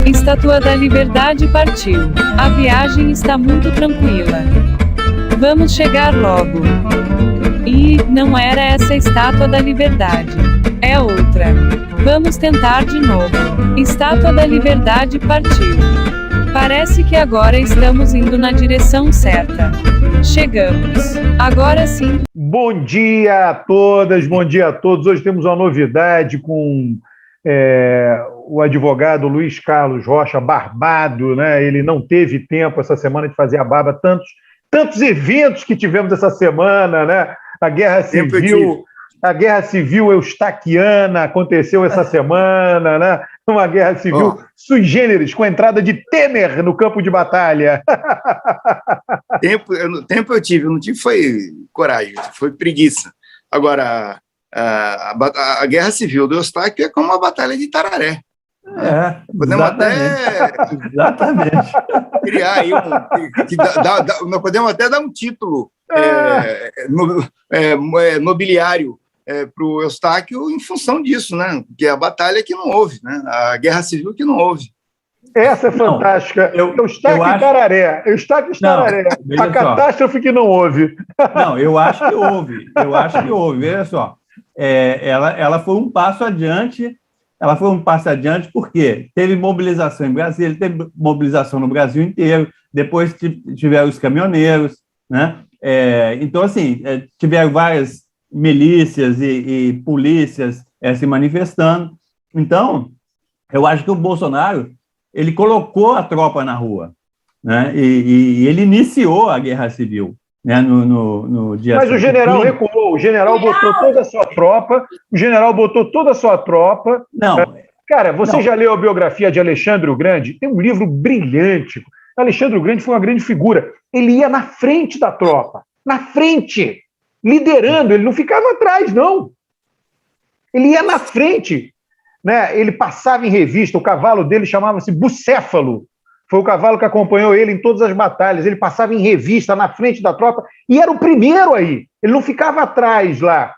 Estátua da Liberdade partiu. A viagem está muito tranquila. Vamos chegar logo. E não era essa a Estátua da Liberdade. É outra. Vamos tentar de novo. Estátua da Liberdade partiu. Parece que agora estamos indo na direção certa. Chegamos. Agora sim. Bom dia a todas, bom dia a todos. Hoje temos uma novidade com o advogado Luiz Carlos Rocha, barbado, né? Ele não teve tempo essa semana de fazer a barba, tantos eventos que tivemos essa semana, né? A Guerra Civil Eustaquiana aconteceu essa semana, né? Uma guerra civil sui generis, com a entrada de Temer no campo de batalha. Tempo eu tive, não tive foi coragem, foi preguiça. Agora, a Guerra Civil do Eustáquio é como a Batalha de Tararé. Podemos exatamente. Criar aí nós podemos até dar um título nobiliário para o Eustáquio em função disso, né? Que é a batalha que não houve, né? A Guerra Civil que não houve. Essa é fantástica. Eustáquio e Tararé. Eustáquio e Tararé. A catástrofe que não houve. Não, eu acho que houve. Veja só. Ela foi um passo adiante. Ela foi um passo adiante porque teve mobilização em Brasília, teve mobilização no Brasil inteiro, depois tiveram os caminhoneiros, né? Então, assim, tiveram várias milícias e polícias se manifestando. Então, eu acho que o Bolsonaro ele colocou a tropa na rua, né? E ele iniciou a Guerra Civil, né? no dia. Mas o general recuou, o general botou toda a sua tropa. Não. Cara, você já leu a biografia de Alexandre o Grande? Tem um livro brilhante. Alexandre o Grande foi uma grande figura. Ele ia na frente da tropa, na frente, liderando, ele não ficava atrás, não. Ele ia na frente, né? Ele passava em revista, o cavalo dele chamava-se Bucéfalo, foi o cavalo que acompanhou ele em todas as batalhas, ele passava em revista, na frente da tropa, e era o primeiro aí, ele não ficava atrás lá.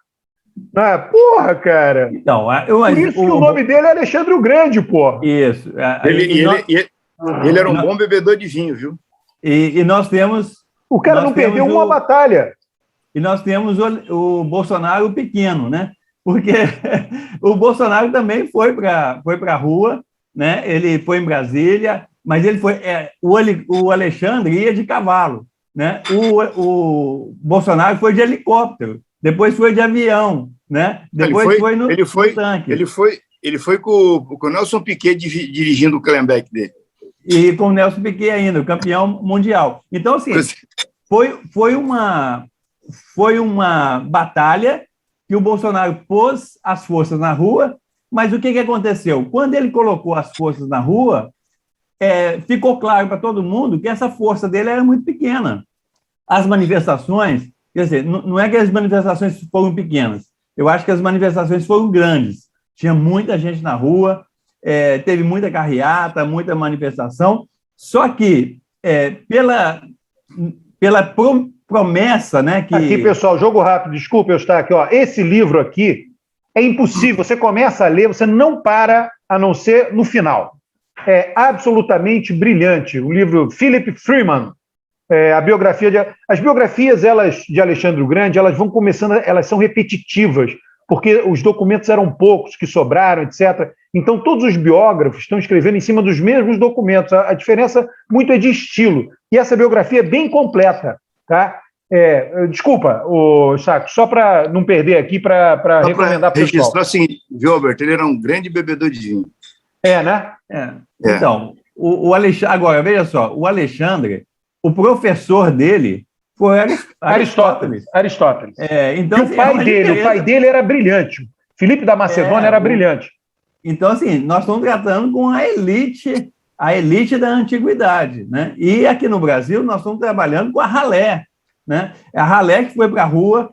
Porra, cara! Então, por isso que o nome dele é Alexandre o Grande, porra. Isso. Ele era um bom bebedor de vinho, viu? E nós temos... O cara não perdeu uma batalha. E nós temos o Bolsonaro pequeno, né? Porque o Bolsonaro também foi para a rua, né? Ele foi em Brasília, mas ele foi o Alexandre ia de cavalo, né? O Bolsonaro foi de helicóptero, depois foi de avião, né? Depois foi no tanque. Ele foi com o Nelson Piquet dirigindo o Calhambeque dele. E com o Nelson Piquet ainda, o campeão mundial. Então, assim, foi uma batalha que o Bolsonaro pôs as forças na rua, mas o que aconteceu? Quando ele colocou as forças na rua, ficou claro para todo mundo que essa força dele era muito pequena. As manifestações, quer dizer, não é que as manifestações foram pequenas, eu acho que as manifestações foram grandes. Tinha muita gente na rua, teve muita carreata, muita manifestação, só que pela promessa, né? Aqui, pessoal, jogo rápido, desculpa, Eustáquio, esse livro aqui é impossível, você começa a ler, você não para, a não ser no final. É absolutamente brilhante. O livro Philip Freeman, as biografias de Alexandre o Grande, elas vão começando, elas são repetitivas, porque os documentos eram poucos que sobraram, etc. Então, todos os biógrafos estão escrevendo em cima dos mesmos documentos. A diferença muito é de estilo. E essa biografia é bem completa. Tá? Desculpa, Saco, só para não perder aqui, para recomendar para o pessoal. Registrar assim, Gilbert, ele era um grande bebedor de vinho. Né? Então, o Alexandre, agora, veja só, o Alexandre, o professor dele foi Aristóteles. Então, o pai dele era brilhante. Filipe da Macedônia era brilhante. Então, assim, nós estamos tratando com a elite da antiguidade, né? E aqui no Brasil nós estamos trabalhando com a ralé, né? A ralé que foi para a rua,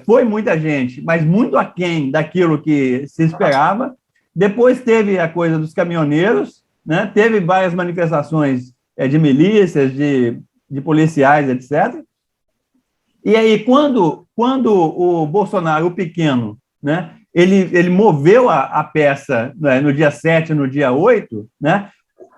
foi muita gente, mas muito aquém daquilo que se esperava. Depois teve a coisa dos caminhoneiros, né? Teve várias manifestações de milícias, de policiais, etc. E aí, quando o Bolsonaro, o pequeno, né? Ele moveu a peça, né, no dia 7, no dia 8, né?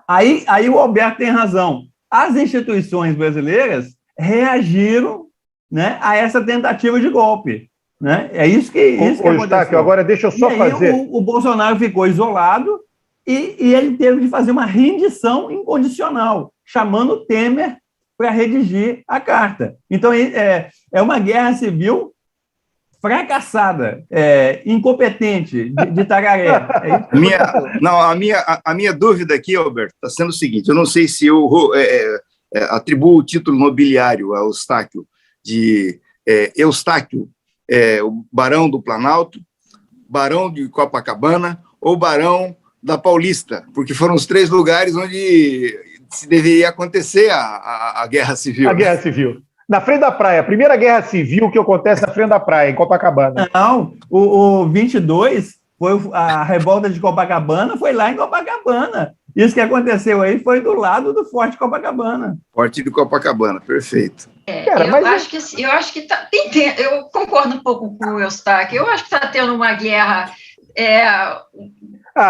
Aí o Alberto tem razão. As instituições brasileiras reagiram, né, a essa tentativa de golpe. Né? É isso que aconteceu. Eustáquio, agora deixa eu só fazer... O Bolsonaro ficou isolado e ele teve de fazer uma rendição incondicional, chamando o Temer para redigir a carta. Então, é uma guerra civil fracassada, incompetente, de tararé. A minha dúvida aqui, Alberto, está sendo o seguinte: eu não sei se eu atribuo o título nobiliário a Eustáquio, de Eustáquio, o Barão do Planalto, Barão de Copacabana ou Barão da Paulista, porque foram os 3 lugares onde se deveria acontecer a Guerra Civil. A Guerra Civil. Na frente da praia, a primeira guerra civil que acontece na frente da praia, em Copacabana. Não, o 22, a revolta de Copacabana foi lá em Copacabana. Isso que aconteceu aí foi do lado do Forte de Copacabana. Forte de Copacabana, perfeito. Eu acho que eu concordo um pouco com o Eustáquio. Eu acho que está tendo uma guerra...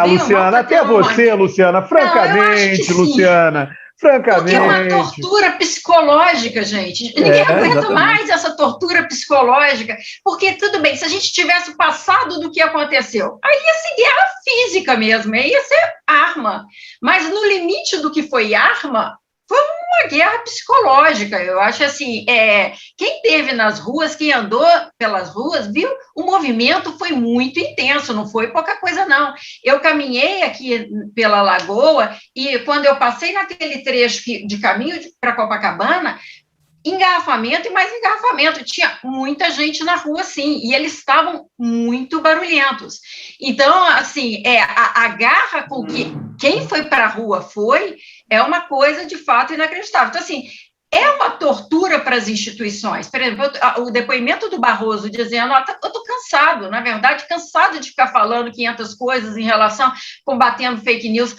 Luciana, até você, Luciana, francamente, Luciana... Francamente. Porque é uma tortura psicológica, gente. Ninguém aguenta mais essa tortura psicológica. Porque, tudo bem, se a gente tivesse passado do que aconteceu, aí ia ser guerra física mesmo, aí ia ser arma. Mas no limite do que foi arma, foi uma guerra psicológica. Eu acho assim, quem esteve nas ruas, quem andou pelas ruas, viu, o movimento foi muito intenso, não foi pouca coisa, não. Eu caminhei aqui pela Lagoa e quando eu passei naquele trecho de caminho para Copacabana, engarrafamento e mais engarrafamento. Tinha muita gente na rua, sim, e eles estavam muito barulhentos. Então, assim, a garra com que quem foi para a rua é uma coisa, de fato, inacreditável. Então, assim, é uma tortura para as instituições. Por exemplo, o depoimento do Barroso dizendo, eu estou cansado, na verdade, cansado de ficar falando 500 coisas em relação, combatendo fake news,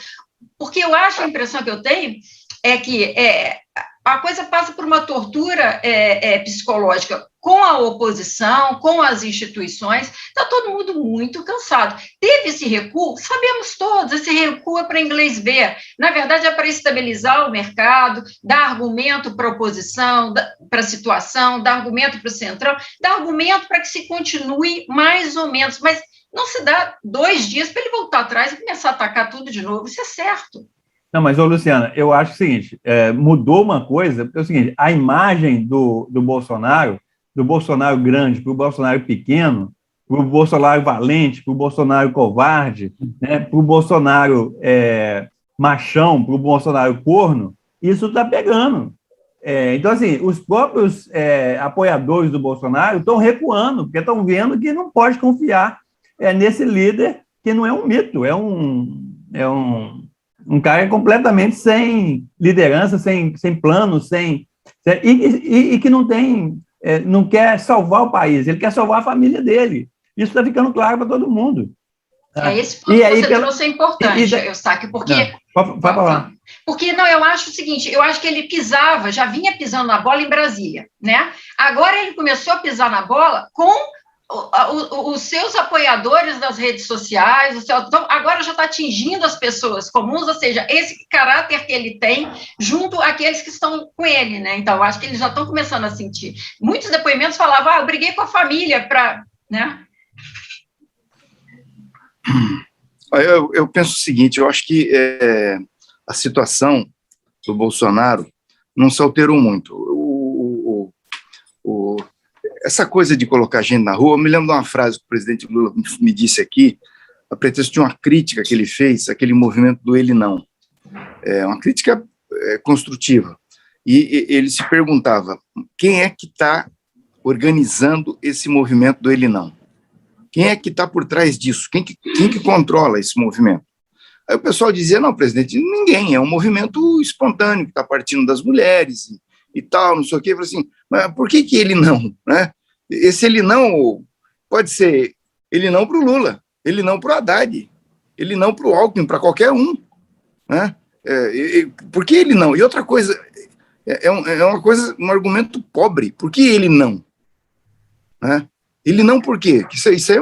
porque eu acho, a impressão que eu tenho é que a coisa passa por uma tortura psicológica com a oposição, com as instituições. Está todo mundo muito cansado. Teve esse recuo? Sabemos todos, esse recuo é para inglês ver. Na verdade, é para estabilizar o mercado, dar argumento para a oposição, para a situação, dar argumento para o centrão, dar argumento para que se continue mais ou menos. Mas não se dá 2 dias para ele voltar atrás e começar a atacar tudo de novo. Isso é certo. Não, mas, Luciana, eu acho o seguinte, mudou uma coisa, é o seguinte, a imagem do Bolsonaro grande para o Bolsonaro pequeno, para o Bolsonaro valente, para o Bolsonaro covarde, né, para o Bolsonaro machão, para o Bolsonaro corno, isso está pegando. Então, assim, os próprios apoiadores do Bolsonaro estão recuando, porque estão vendo que não pode confiar nesse líder que não é um mito, é um cara completamente sem liderança, sem plano, e que não quer salvar o país, ele quer salvar a família dele. Isso está ficando claro para todo mundo. Esse ponto que você trouxe é importante, Eustáquio, porque... Vai falar. Porque, eu acho o seguinte, eu acho que ele já vinha pisando na bola em Brasília, né? Agora ele começou a pisar na bola com os seus apoiadores das redes sociais, então agora já está atingindo as pessoas comuns, ou seja, esse caráter que ele tem junto àqueles que estão com ele, né? Então, eu acho que eles já estão começando a sentir. Muitos depoimentos falavam, eu briguei com a família para... né? Eu penso o seguinte, eu acho que a situação do Bolsonaro não se alterou muito. Essa coisa de colocar gente na rua, eu me lembro de uma frase que o presidente Lula me disse aqui, a pretexto de uma crítica que ele fez, aquele movimento do ele não. Uma crítica construtiva. E ele se perguntava, quem é que está organizando esse movimento do ele não? Quem é que está por trás disso? Quem que controla esse movimento? Aí o pessoal dizia, não, presidente, ninguém, é um movimento espontâneo que está partindo das mulheres e tal, não sei o quê. Eu falei assim, mas por que ele não? Né? Esse ele não pode ser ele não para o Lula, ele não para o Haddad, ele não para o Alckmin, para qualquer um. Né? Por que ele não? E outra coisa, um argumento pobre, por que ele não? Né? Ele não por quê? Isso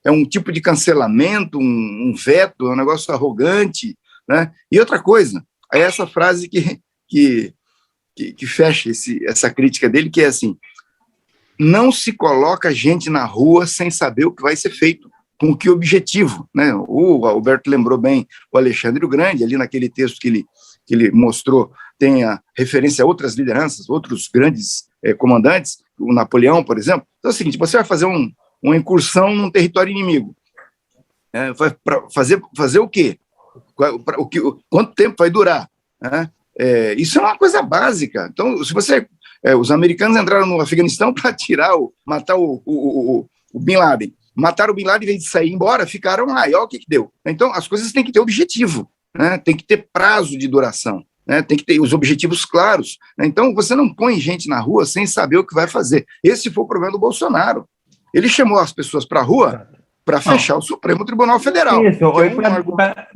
é um tipo de cancelamento, um veto, é um negócio arrogante, né? E outra coisa, é essa frase que fecha essa crítica dele, que é assim: não se coloca gente na rua sem saber o que vai ser feito, com que objetivo, né? O Alberto lembrou bem o Alexandre o Grande, ali naquele texto que ele mostrou, tem a referência a outras lideranças, outros grandes comandantes, o Napoleão, por exemplo. Então é o seguinte: você vai fazer uma incursão num território inimigo, vai fazer o quê? Quanto tempo vai durar, né? Isso é uma coisa básica. Então, se você... os americanos entraram no Afeganistão para matar o Bin Laden. Mataram o Bin Laden, em vez de sair embora, ficaram lá, e olha o que deu. Então, as coisas têm que ter objetivo, né? Tem que ter prazo de duração, né? Tem que ter os objetivos claros, né? Então, você não põe gente na rua sem saber o que vai fazer. Esse foi o problema do Bolsonaro. Ele chamou as pessoas para a rua para fechar o Supremo Tribunal Federal. Isso,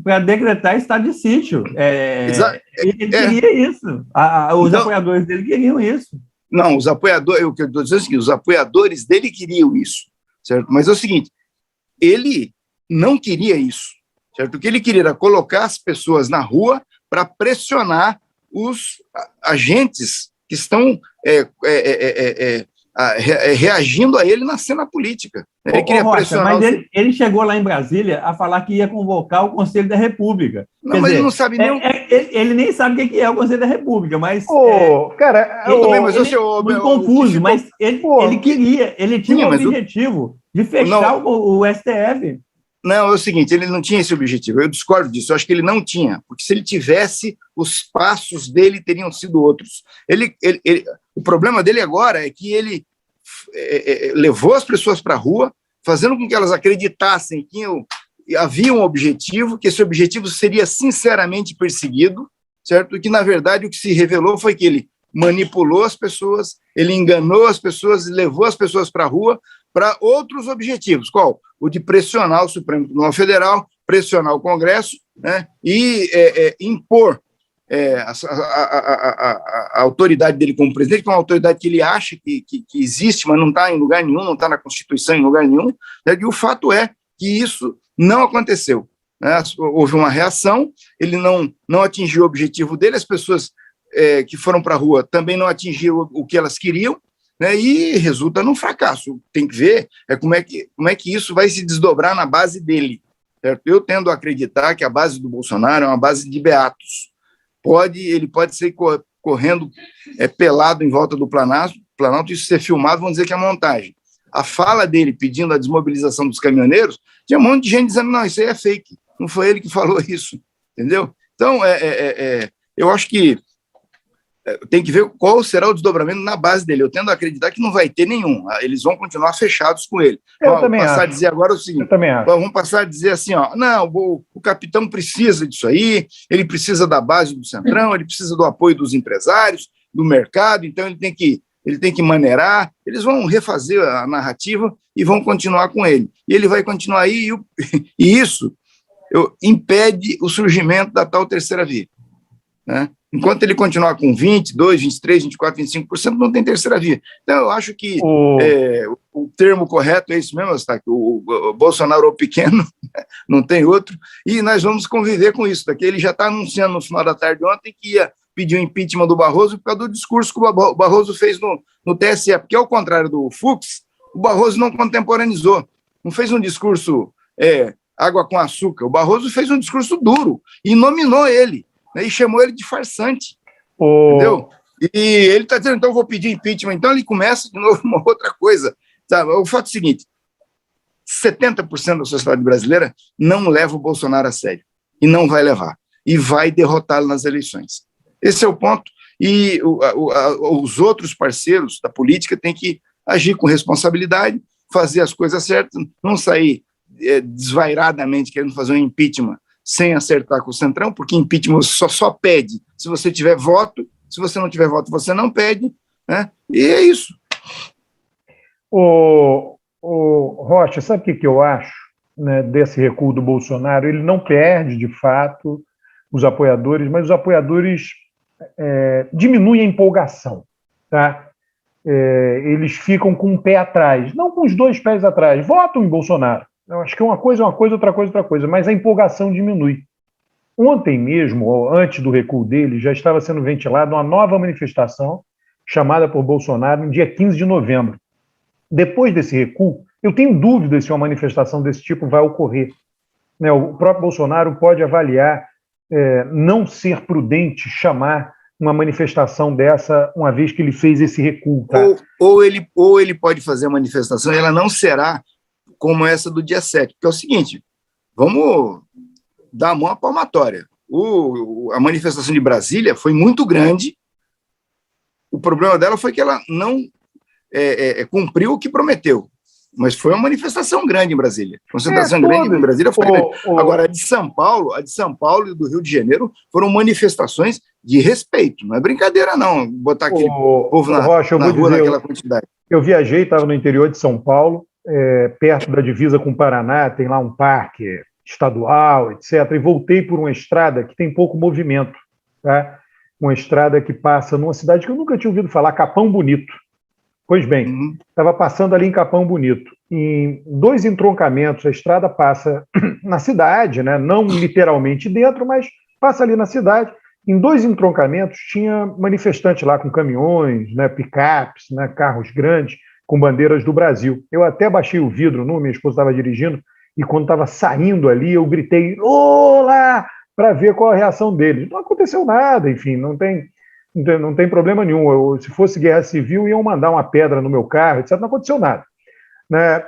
para decretar estado de sítio. Ele queria isso. Os apoiadores dele queriam isso. Não, os apoiadores, o que eu estou dizendo é o seguinte: os apoiadores dele queriam isso, certo? Mas é o seguinte, ele não queria isso, certo? O que ele queria era colocar as pessoas na rua para pressionar os agentes que estão reagindo a ele na cena política. Ele queria pressionar. Mas ele chegou lá em Brasília a falar que ia convocar o Conselho da República. Não, mas ele não sabe nem. Ele nem sabe o que é o Conselho da República, mas. Muito confuso, mas ele queria, ele tinha o objetivo de fechar o STF. Não, é o seguinte: ele não tinha esse objetivo. Eu discordo disso. Eu acho que ele não tinha, porque se ele tivesse, os passos dele teriam sido outros. O problema dele agora é que ele levou as pessoas para a rua, fazendo com que elas acreditassem que havia um objetivo, que esse objetivo seria sinceramente perseguido, certo? E que, na verdade, o que se revelou foi que ele manipulou as pessoas, ele enganou as pessoas e levou as pessoas para a rua para outros objetivos. Qual? O de pressionar o Supremo Tribunal Federal, pressionar o Congresso, né? E impor a autoridade dele como presidente, que é uma autoridade que ele acha que existe, mas não está em lugar nenhum, não está na Constituição em lugar nenhum, né? E o fato é que isso não aconteceu, né? Houve uma reação, ele não atingiu o objetivo dele, as pessoas que foram para a rua também não atingiram o que elas queriam, né? E resulta num fracasso. Tem que ver como é que isso vai se desdobrar na base dele, certo? Eu tendo a acreditar que a base do Bolsonaro é uma base de beatos. Ele pode ser correndo pelado em volta do Planalto, isso ser filmado, vão dizer que é montagem. A fala dele pedindo a desmobilização dos caminhoneiros, tinha um monte de gente dizendo: não, isso aí é fake, não foi ele que falou isso, entendeu? Então, eu acho que tem que ver qual será o desdobramento na base dele. Eu tendo a acreditar que não vai ter nenhum. Eles vão continuar fechados com ele. Vamos passar a dizer agora o seguinte: vamos passar a dizer assim, não, o capitão precisa disso aí, ele precisa da base do Centrão, ele precisa do apoio dos empresários, do mercado, então ele tem que maneirar. Eles vão refazer a narrativa e vão continuar com ele. E ele vai continuar aí, e isso impede o surgimento da tal terceira via, né? Enquanto ele continuar com 22, 23, 24, 25%, não tem terceira via. Então, eu acho que o termo correto é isso mesmo, o Bolsonaro pequeno, não tem outro, e nós vamos conviver com isso. Ele já está anunciando no final da tarde ontem que ia pedir o impeachment do Barroso por causa do discurso que o Barroso fez no TSE, porque, ao contrário do Fux, o Barroso não contemporaneizou, não fez um discurso água com açúcar. O Barroso fez um discurso duro e nominou ele, né, e chamou ele de farsante, entendeu? E ele está dizendo: então eu vou pedir impeachment. Então ele começa de novo uma outra coisa, sabe? O fato é o seguinte: 70% da sociedade brasileira não leva o Bolsonaro a sério, e não vai levar, e vai derrotá-lo nas eleições. Esse é o ponto, e os outros parceiros da política têm que agir com responsabilidade, fazer as coisas certas, não sair desvairadamente querendo fazer um impeachment sem acertar com o Centrão, porque impeachment só pede se você tiver voto, se você não tiver voto, você não pede, né? E é isso. Rocha, sabe o que eu acho, né, desse recuo do Bolsonaro? Ele não perde, de fato, os apoiadores, mas os apoiadores diminuem a empolgação, tá? Eles ficam com um pé atrás, não com os dois pés atrás, votam em Bolsonaro. Eu acho que uma coisa é uma coisa, outra coisa é outra coisa, mas a empolgação diminui. Ontem mesmo, ou antes do recuo dele, já estava sendo ventilada uma nova manifestação chamada por Bolsonaro no dia 15 de novembro. Depois desse recuo, eu tenho dúvidas se uma manifestação desse tipo vai ocorrer. Né? O próprio Bolsonaro pode avaliar não ser prudente chamar uma manifestação dessa, uma vez que ele fez esse recuo. Tá? Ou ele pode fazer a manifestação e ela não será como essa do dia 7, porque é o seguinte, vamos dar a mão à palmatória. A manifestação de Brasília foi muito grande, o problema dela foi que ela não cumpriu o que prometeu, mas foi uma manifestação grande em Brasília. Concentração grande em Brasília foi grande. Agora, a de São Paulo e do Rio de Janeiro foram manifestações de respeito. Não é brincadeira, não, botar aquele povo na rua naquela quantidade. Eu viajei, estava no interior de São Paulo, perto da divisa com o Paraná, tem lá um parque estadual, etc., e voltei por uma estrada que tem pouco movimento, tá? Uma estrada que passa numa cidade que eu nunca tinha ouvido falar, Capão Bonito. Pois bem, estava passando ali em Capão Bonito. Em 2 entroncamentos, a estrada passa na cidade, né? Não literalmente dentro, mas passa ali na cidade. Em 2 entroncamentos, tinha manifestantes lá com caminhões, né? Picapes, né? Carros grandes, com bandeiras do Brasil. Eu até baixei o vidro, minha esposa estava dirigindo, e quando estava saindo ali, eu gritei, olá, para ver qual a reação deles. Não aconteceu nada, enfim, não tem problema nenhum. Se fosse guerra civil, iam mandar uma pedra no meu carro, etc. Não aconteceu nada. Né?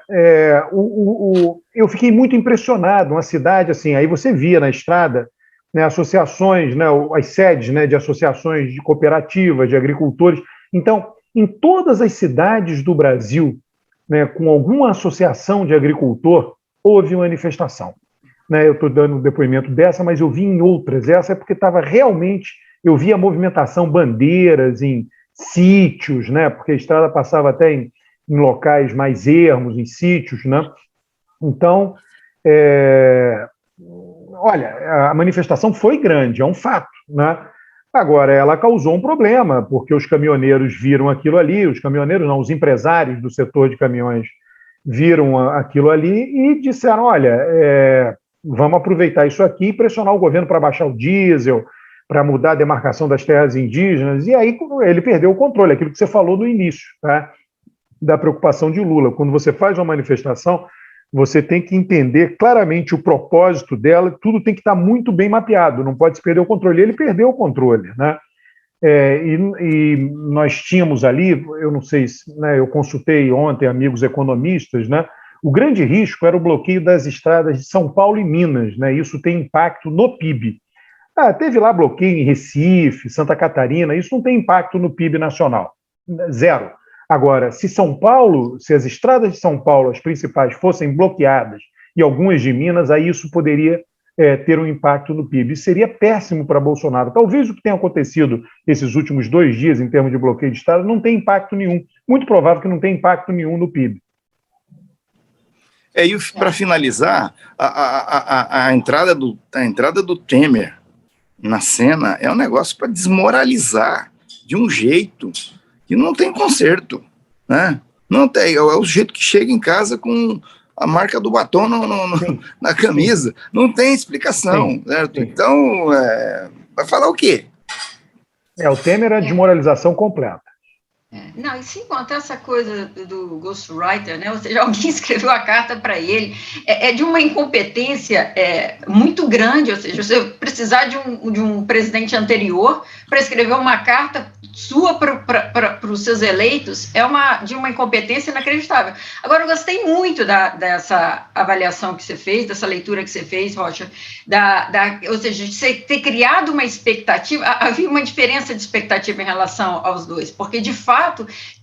Eu fiquei muito impressionado, uma cidade assim, aí você via na estrada, né, associações, né, as sedes, né, de associações de cooperativas, de agricultores. Então, em todas as cidades do Brasil, né, com alguma associação de agricultor, houve manifestação. Né, eu estou dando um depoimento dessa, mas eu vi em outras. Essa é porque estava realmente... Eu vi a movimentação, bandeiras em sítios, né, porque a estrada passava até em locais mais ermos, em sítios. Né? Então, olha, a manifestação foi grande, é um fato. Né? Agora, ela causou um problema, porque os caminhoneiros viram aquilo ali, os caminhoneiros não, os empresários do setor de caminhões viram aquilo ali e disseram, olha, vamos aproveitar isso aqui e pressionar o governo para baixar o diesel, para mudar a demarcação das terras indígenas, e aí ele perdeu o controle, aquilo que você falou no início, tá? Da preocupação de Lula. Quando você faz uma manifestação, você tem que entender claramente o propósito dela, tudo tem que estar muito bem mapeado, não pode se perder o controle. Ele perdeu o controle, né? E nós tínhamos ali, eu não sei, né, eu consultei ontem amigos economistas, né? O grande risco era o bloqueio das estradas de São Paulo e Minas, né? Isso tem impacto no PIB. Teve lá bloqueio em Recife, Santa Catarina, isso não tem impacto no PIB nacional, 0. Agora, se as estradas de São Paulo, as principais, fossem bloqueadas e algumas de Minas, aí isso poderia ter um impacto no PIB. Isso seria péssimo para Bolsonaro. Talvez o que tenha acontecido esses últimos 2 dias em termos de bloqueio de estrada não tenha impacto nenhum. Muito provável que não tenha impacto nenhum no PIB. E para finalizar, a entrada do Temer na cena é um negócio para desmoralizar de um jeito que não tem conserto, né? Não tem, é o jeito que chega em casa com a marca do batom na camisa, não tem explicação, certo? Sim. Então, vai falar o quê? O Temer é a desmoralização completa. Não, e sem contar essa coisa do ghostwriter, né? Ou seja, alguém escreveu a carta para ele, é de uma incompetência muito grande, ou seja, você precisar de um presidente anterior para escrever uma carta sua para os seus eleitos, de uma incompetência inacreditável. Agora, eu gostei muito dessa avaliação que você fez, dessa leitura que você fez, Rocha, ou seja, de você ter criado uma expectativa, havia uma diferença de expectativa em relação aos dois, porque, de fato,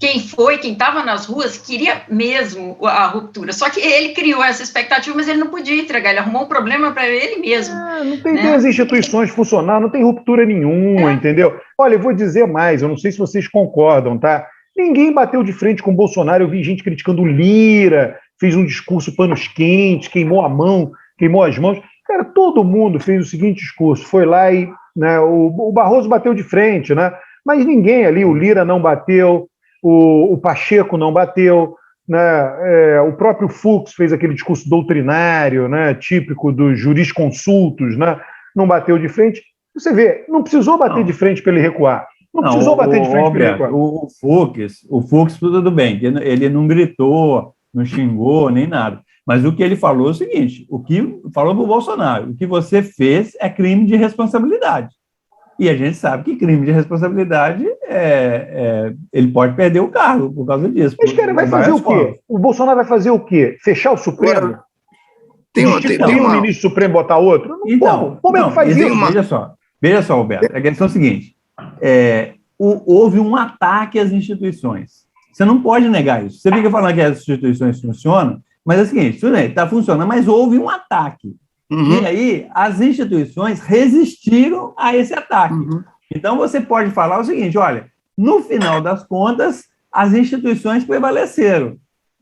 quem estava nas ruas queria mesmo a ruptura, só que ele criou essa expectativa, mas ele não podia entregar, ele arrumou um problema para ele mesmo. Não tem as instituições funcionar, não tem ruptura nenhuma, entendeu? Olha, eu vou dizer mais, eu não sei se vocês concordam, tá? Ninguém bateu de frente com o Bolsonaro, eu vi gente criticando o Lira, fez um discurso panos quentes, queimou a mão, queimou as mãos. Cara, todo mundo fez o seguinte discurso, foi lá e, né, o Barroso bateu de frente, né? Mas ninguém ali, o Lira não bateu, o Pacheco não bateu, né? O próprio Fux fez aquele discurso doutrinário, né, típico dos jurisconsultos, né? não bateu de frente. Você vê, não precisou bater de frente para ele recuar. Não precisou bater de frente para ele recuar. O Fux, tudo bem, ele não gritou, não xingou, nem nada. Mas o que ele falou é o seguinte, o que falou para o Bolsonaro, o que você fez é crime de responsabilidade. E a gente sabe que crime de responsabilidade ele pode perder o cargo por causa disso. Mas, cara, vai fazer o quê? O Bolsonaro vai fazer o quê? Fechar o Supremo? Agora, tem um ministro Supremo botar outro? Então, como é que faz isso? Veja só, Alberto, a questão é a seguinte, houve um ataque às instituições. Você não pode negar isso. Você fica falando que as instituições funcionam, mas é o seguinte, tudo bem, está funcionando, mas houve um ataque. Uhum. E aí, as instituições resistiram a esse ataque. Uhum. Então, você pode falar o seguinte, olha, no final das contas, as instituições prevaleceram,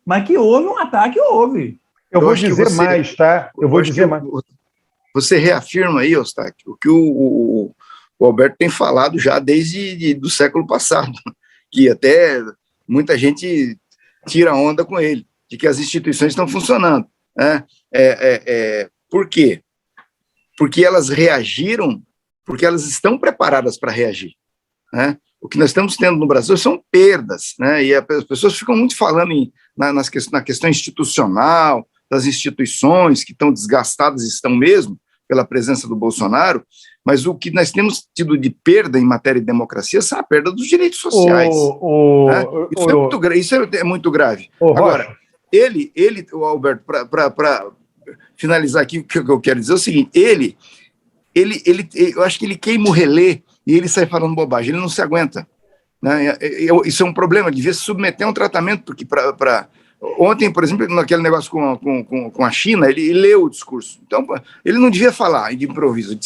mas que houve um ataque, houve. Eu vou dizer mais, tá? Eu vou dizer mais. Você reafirma aí, Eustáquio, o que o Alberto tem falado já desde do século passado, que até muita gente tira onda com ele, de que as instituições estão funcionando. Né? Por quê? Porque elas reagiram, porque elas estão preparadas para reagir. Né? O que nós estamos tendo no Brasil são perdas, né? E as pessoas ficam muito falando na questão institucional, das instituições que estão desgastadas, estão mesmo, pela presença do Bolsonaro, mas o que nós temos tido de perda em matéria de democracia são a perda dos direitos sociais. Né? Isso é muito grave. Agora, o Alberto, para finalizar aqui, o que eu quero dizer é o seguinte, eu acho que ele queima o relé e ele sai falando bobagem, ele não se aguenta. Né? Isso é um problema, devia se submeter a um tratamento, porque ontem, por exemplo, naquele negócio com a China, ele leu o discurso. Então, ele não devia falar de improviso.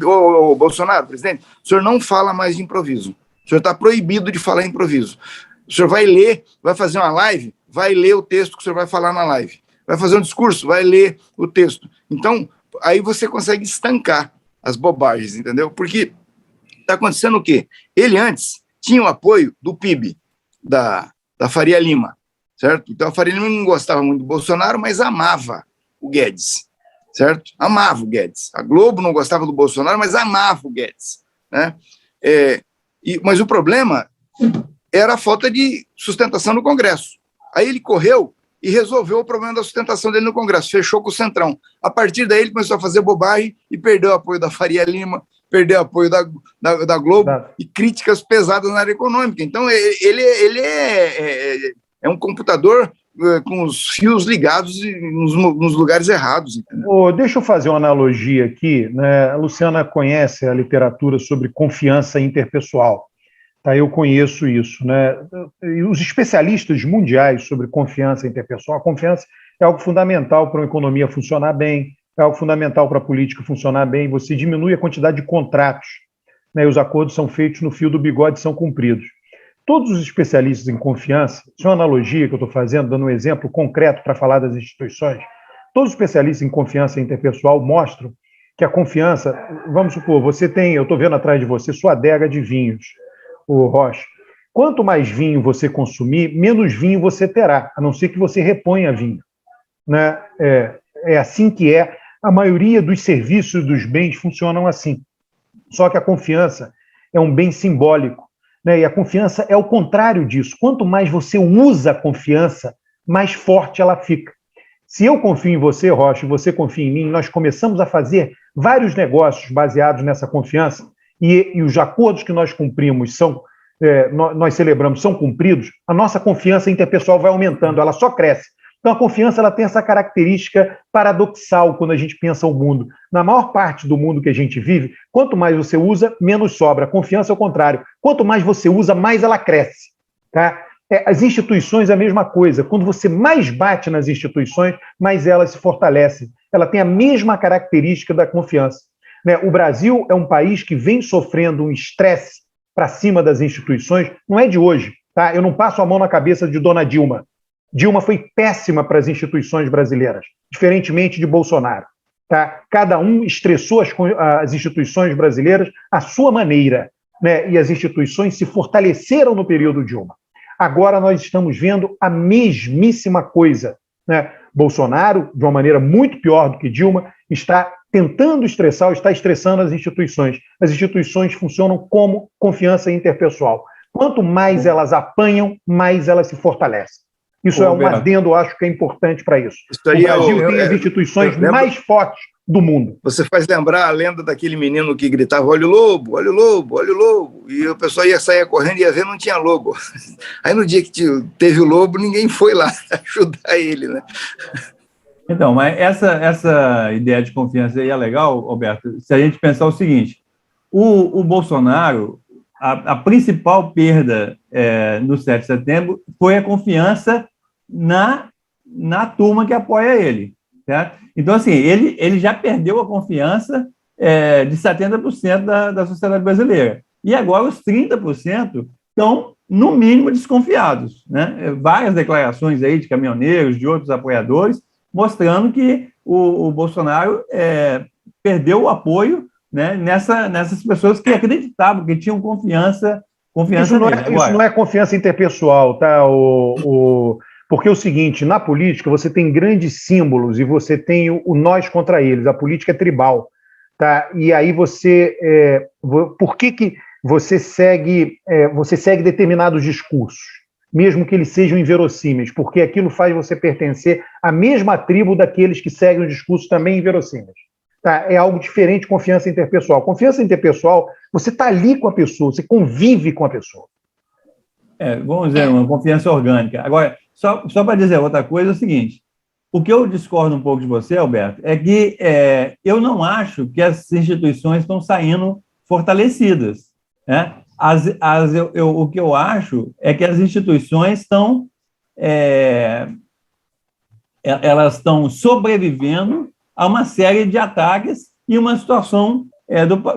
Ô, Bolsonaro, presidente, o senhor não fala mais de improviso. O senhor está proibido de falar improviso. O senhor vai ler, vai fazer uma live, vai ler o texto que o senhor vai falar na live. Vai fazer um discurso, vai ler o texto. Então, aí você consegue estancar as bobagens, entendeu? Porque está acontecendo o quê? Ele antes tinha o apoio do PIB, da Faria Lima, certo? Então, a Faria Lima não gostava muito do Bolsonaro, mas amava o Guedes, certo? Amava o Guedes. A Globo não gostava do Bolsonaro, mas amava o Guedes, né? Mas o problema era a falta de sustentação no Congresso. Aí ele correu e resolveu o problema da sustentação dele no Congresso, fechou com o Centrão. A partir daí ele começou a fazer bobagem e perdeu o apoio da Faria Lima, perdeu o apoio da Globo e críticas pesadas na área econômica. Então, ele é um computador com os fios ligados nos lugares errados. Deixa eu fazer uma analogia aqui. Né? A Luciana conhece a literatura sobre confiança interpessoal. Tá, eu conheço isso. Né? E os especialistas mundiais sobre confiança interpessoal, a confiança é algo fundamental para uma economia funcionar bem, é algo fundamental para a política funcionar bem, você diminui a quantidade de contratos, né? E os acordos são feitos no fio do bigode, são cumpridos. Todos os especialistas em confiança, isso é uma analogia que eu estou fazendo, dando um exemplo concreto para falar das instituições, todos os especialistas em confiança interpessoal mostram que a confiança, vamos supor, eu estou vendo atrás de você sua adega de vinhos, o Rocha. Quanto mais vinho você consumir, menos vinho você terá, a não ser que você reponha vinho. Né? É assim que é. A maioria dos serviços e dos bens funcionam assim. Só que a confiança é um bem simbólico. Né? E a confiança é o contrário disso. Quanto mais você usa a confiança, mais forte ela fica. Se eu confio em você, Rocha, e você confia em mim, nós começamos a fazer vários negócios baseados nessa confiança, e os acordos que nós cumprimos nós celebramos, são cumpridos, a nossa confiança interpessoal vai aumentando, ela só cresce. Então a confiança ela tem essa característica paradoxal quando a gente pensa o mundo. Na maior parte do mundo que a gente vive, quanto mais você usa, menos sobra. A confiança é o contrário. Quanto mais você usa, mais ela cresce. Tá? As instituições é a mesma coisa. Quando você mais bate nas instituições, mais elas se fortalecem. Ela tem a mesma característica da confiança. O Brasil é um país que vem sofrendo um estresse para cima das instituições, não é de hoje, tá? Eu não passo a mão na cabeça de Dona Dilma. Dilma foi péssima para as instituições brasileiras, diferentemente de Bolsonaro. Tá? Cada um estressou as instituições brasileiras à sua maneira, né? E as instituições se fortaleceram no período Dilma. Agora nós estamos vendo a mesmíssima coisa, né? Bolsonaro, de uma maneira muito pior do que Dilma, está tentando estressar ou está estressando as instituições. As instituições funcionam como confiança interpessoal. Quanto mais elas apanham, mais elas se fortalecem. Isso é um adendo, acho que é importante para isso. O Brasil tem as instituições mais fortes do mundo. Você faz lembrar a lenda daquele menino que gritava: olha o lobo, olha o lobo, olha o lobo. E o pessoal ia sair correndo e ia ver, não tinha lobo. Aí no dia que teve o lobo, ninguém foi lá ajudar ele, né? Então, mas essa ideia de confiança aí é legal, Roberto, se a gente pensar o seguinte: o Bolsonaro, a principal perda no 7 de setembro foi a confiança na turma que apoia ele. Certo? Então, assim, ele já perdeu a confiança de 70% da sociedade brasileira. E agora os 30% estão, no mínimo, desconfiados. Né? Várias declarações aí de caminhoneiros, de outros apoiadores, mostrando que o Bolsonaro perdeu o apoio, né, nessas pessoas que acreditavam, que tinham confiança isso nele. Isso não é confiança interpessoal, tá? Porque é o seguinte, na política você tem grandes símbolos e você tem o nós contra eles, a política é tribal, tá? E aí você... por que você segue determinados discursos, mesmo que eles sejam inverossímeis? Porque aquilo faz você pertencer à mesma tribo daqueles que seguem o discurso também inverossímeis. Tá? É algo diferente de confiança interpessoal. Confiança interpessoal, você está ali com a pessoa, você convive com a pessoa. Vamos dizer, uma confiança orgânica. Agora, só para dizer outra coisa, é o seguinte: o que eu discordo um pouco de você, Alberto, é que eu não acho que as instituições estão saindo fortalecidas. Né? O que eu acho é que as instituições estão elas estão sobrevivendo a uma série de ataques e uma situação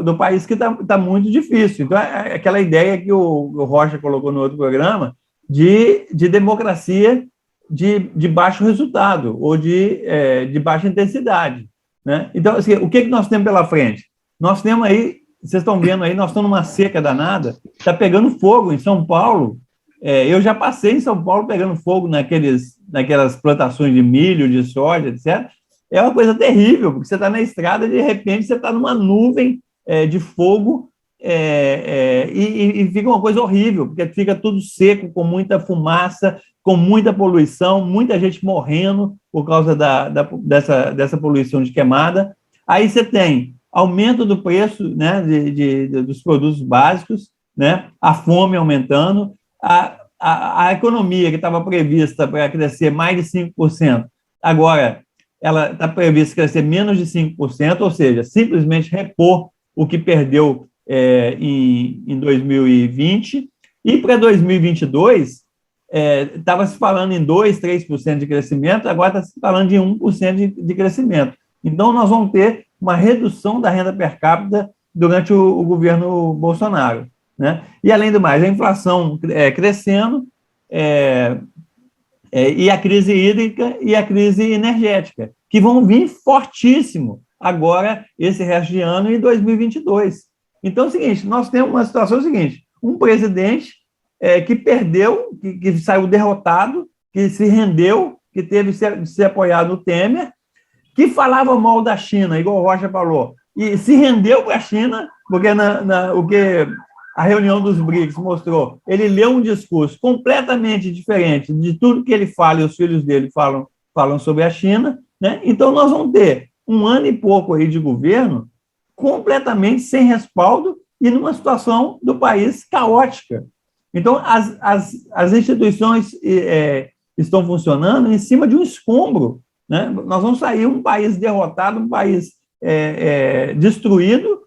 do país que está muito difícil. Então, é aquela ideia que o Rocha colocou no outro programa de democracia de baixo resultado ou de baixa intensidade. Né? Então, assim, o que nós temos pela frente? Nós temos aí, vocês estão vendo aí, nós estamos numa seca danada, está pegando fogo em São Paulo. Eu já passei em São Paulo pegando fogo naquelas plantações de milho, de soja, etc. É uma coisa terrível, porque você está na estrada e, de repente, você está numa nuvem de fogo e fica uma coisa horrível, porque fica tudo seco, com muita fumaça, com muita poluição, muita gente morrendo por causa dessa poluição de queimada. Aí você tem aumento do preço, né, dos produtos básicos, né, a fome aumentando, a economia que estava prevista para crescer mais de 5%, agora ela está prevista crescer menos de 5%, ou seja, simplesmente repor o que perdeu em 2020, e para 2022 estava se falando em 2%, 3% de crescimento, agora está se falando de 1% de crescimento. Então, nós vamos ter uma redução da renda per capita durante o governo Bolsonaro. Né? E, além do mais, a inflação crescendo, e a crise hídrica e a crise energética, que vão vir fortíssimo agora, esse resto de ano, em 2022. Então, é o seguinte, nós temos uma situação seguinte: um presidente que perdeu, que saiu derrotado, que se rendeu, que teve de ser apoiado no Temer, que falava mal da China, igual o Rocha falou, e se rendeu para a China, porque o que a reunião dos BRICS mostrou, ele leu um discurso completamente diferente de tudo que ele fala e os filhos dele falam sobre a China, né? Então, nós vamos ter um ano e pouco aí de governo completamente sem respaldo e numa situação do país caótica. Então, as instituições estão funcionando em cima de um escombro. Né? Nós vamos sair um país derrotado, um país destruído,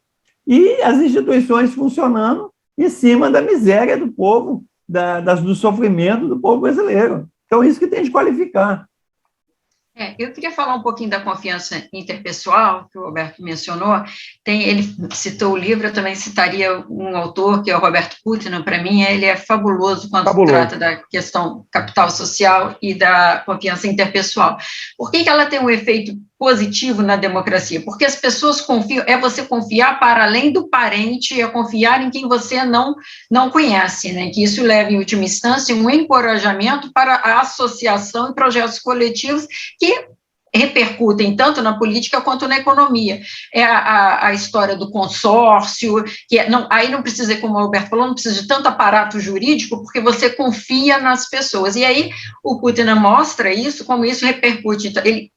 e as instituições funcionando em cima da miséria do povo, do sofrimento do povo brasileiro. Então, isso que tem de qualificar. Eu queria falar um pouquinho da confiança interpessoal, que o Roberto mencionou. Ele citou o livro, eu também citaria um autor, que é o Roberto Putnam. Para mim, ele é fabuloso quando trata da questão capital social e da confiança interpessoal. Por que ela tem um efeito positivo na democracia? Porque as pessoas confiam, você confiar para além do parente, confiar em quem você não conhece, né? Que isso leva, em última instância, um encorajamento para a associação e projetos coletivos que repercutem tanto na política quanto na economia. É a história do consórcio, que aí não precisa, como o Alberto falou, não precisa de tanto aparato jurídico, porque você confia nas pessoas. E aí o Kuttner mostra isso, como isso repercute. Então, ele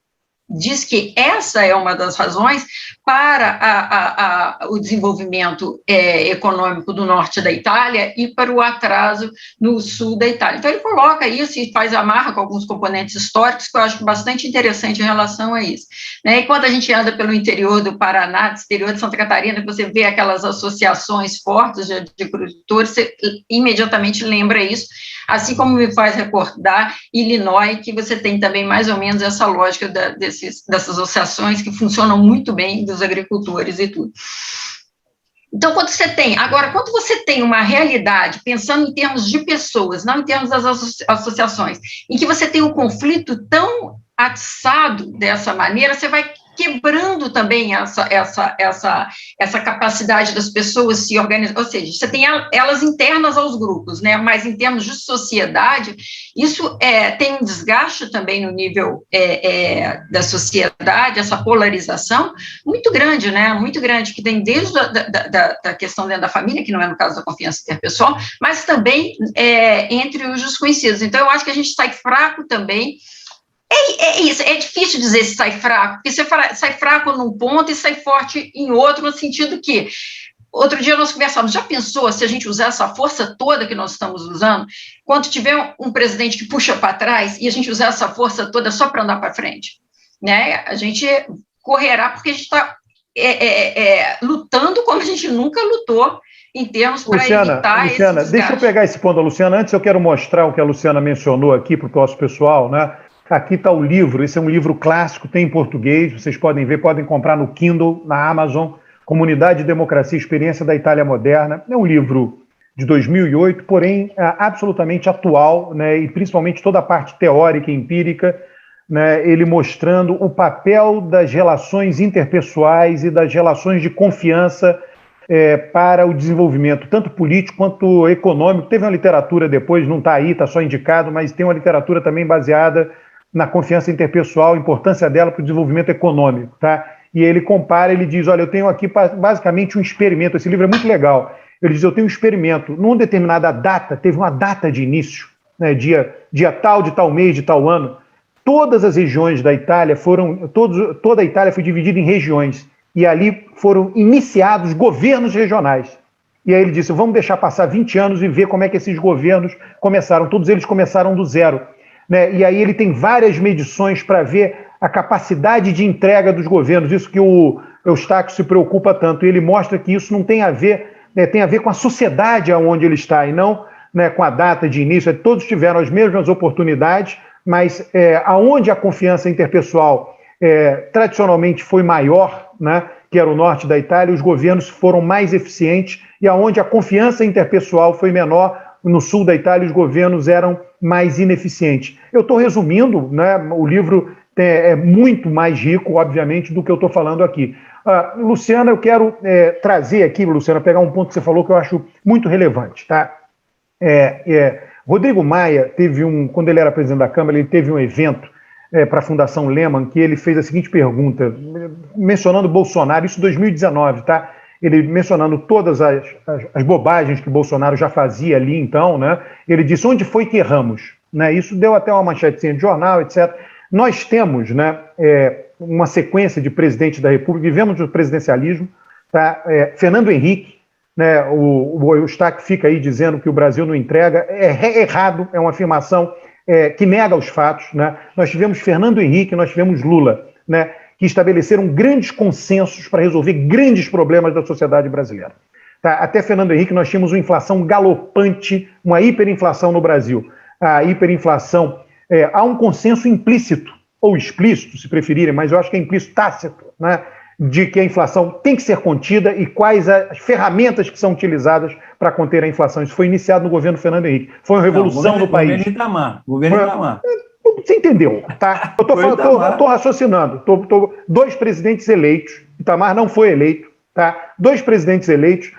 diz que essa é uma das razões para o desenvolvimento econômico do norte da Itália e para o atraso no sul da Itália. Então, ele coloca isso e faz amarra com alguns componentes históricos que eu acho bastante interessante em relação a isso. Né? E quando a gente anda pelo interior do Paraná, do exterior de Santa Catarina, você vê aquelas associações fortes de agricultores, você imediatamente lembra isso, assim como me faz recordar Illinois, que você tem também mais ou menos essa lógica dessas associações que funcionam muito bem, dos agricultores e tudo. Então, quando você tem uma realidade, pensando em termos de pessoas, não em termos das associações, em que você tem um conflito tão atiçado dessa maneira, você vai quebrando também essa capacidade das pessoas se organizar, ou seja, você tem elas internas aos grupos, né, mas em termos de sociedade, isso tem um desgaste também no nível da sociedade, essa polarização muito grande, né, muito grande, que tem desde da questão dentro da família, que não é no caso da confiança interpessoal, mas também entre os desconhecidos. Então, eu acho que a gente sai fraco também. É isso, é difícil dizer se sai fraco, porque você sai fraco num ponto e sai forte em outro, no sentido que, outro dia nós conversávamos, já pensou se a gente usar essa força toda que nós estamos usando, quando tiver um presidente que puxa para trás e a gente usar essa força toda só para andar para frente, né? A gente correrá porque a gente está lutando como a gente nunca lutou em termos para evitar esse Luciana, deixa eu pegar esse ponto da Luciana. Antes eu quero mostrar o que a Luciana mencionou aqui para o nosso pessoal, né? Aqui está o livro, esse é um livro clássico, tem em português, vocês podem ver, podem comprar no Kindle, na Amazon, Comunidade, Democracia e Experiência da Itália Moderna. É um livro de 2008, porém absolutamente atual, né, e principalmente toda a parte teórica e empírica, né, ele mostrando o papel das relações interpessoais e das relações de confiança para o desenvolvimento, tanto político quanto econômico. Teve uma literatura depois, não está aí, está só indicado, mas tem uma literatura também baseada na confiança interpessoal, a importância dela para o desenvolvimento econômico, tá? E ele compara, ele diz, olha, eu tenho aqui basicamente um experimento, esse livro é muito legal, ele diz, eu tenho um experimento, numa determinada data, teve uma data de início, né, dia tal, de tal mês, de tal ano, todas as regiões da Itália toda a Itália foi dividida em regiões, e ali foram iniciados governos regionais. E aí ele disse, vamos deixar passar 20 anos e ver como é que esses governos começaram, todos eles começaram do zero. Né? E aí ele tem várias medições para ver a capacidade de entrega dos governos, isso que o Eustáquio se preocupa tanto, e ele mostra que isso não tem a ver, tem a ver com a sociedade onde ele está, e não, né, com a data de início. Todos tiveram as mesmas oportunidades, mas aonde a confiança interpessoal tradicionalmente foi maior, né, que era o norte da Itália, os governos foram mais eficientes, e aonde a confiança interpessoal foi menor, no sul da Itália, os governos eram mais ineficientes. Eu estou resumindo, né, o livro é muito mais rico, obviamente, do que eu estou falando aqui. Luciana, eu quero trazer aqui, Luciana, pegar um ponto que você falou que eu acho muito relevante. Tá? Rodrigo Maia quando ele era presidente da Câmara, ele teve um evento para a Fundação Lehman, que ele fez a seguinte pergunta, mencionando Bolsonaro, isso em 2019, tá? Ele mencionando todas as bobagens que Bolsonaro já fazia ali, então, né? Ele disse, onde foi que erramos? Né? Isso deu até uma manchetezinha de jornal, etc. Nós temos, né, uma sequência de presidentes da República, vivemos no presidencialismo, tá? Fernando Henrique, né, o Eustáquio fica aí dizendo que o Brasil não entrega, é errado, é uma afirmação que nega os fatos, né? Nós tivemos Fernando Henrique, nós tivemos Lula, né, que estabeleceram grandes consensos para resolver grandes problemas da sociedade brasileira. Tá? Até Fernando Henrique nós tínhamos uma inflação galopante, uma hiperinflação no Brasil. A hiperinflação, há um consenso implícito, ou explícito, se preferirem, mas eu acho que é implícito, tácito, né, de que a inflação tem que ser contida e quais as ferramentas que são utilizadas para conter a inflação. Isso foi iniciado no governo Fernando Henrique. Foi uma revolução no país. Governo Itamar. Você entendeu, tá? Eu estou raciocinando. Dois presidentes eleitos, Itamar não foi eleito, tá? 2 presidentes eleitos,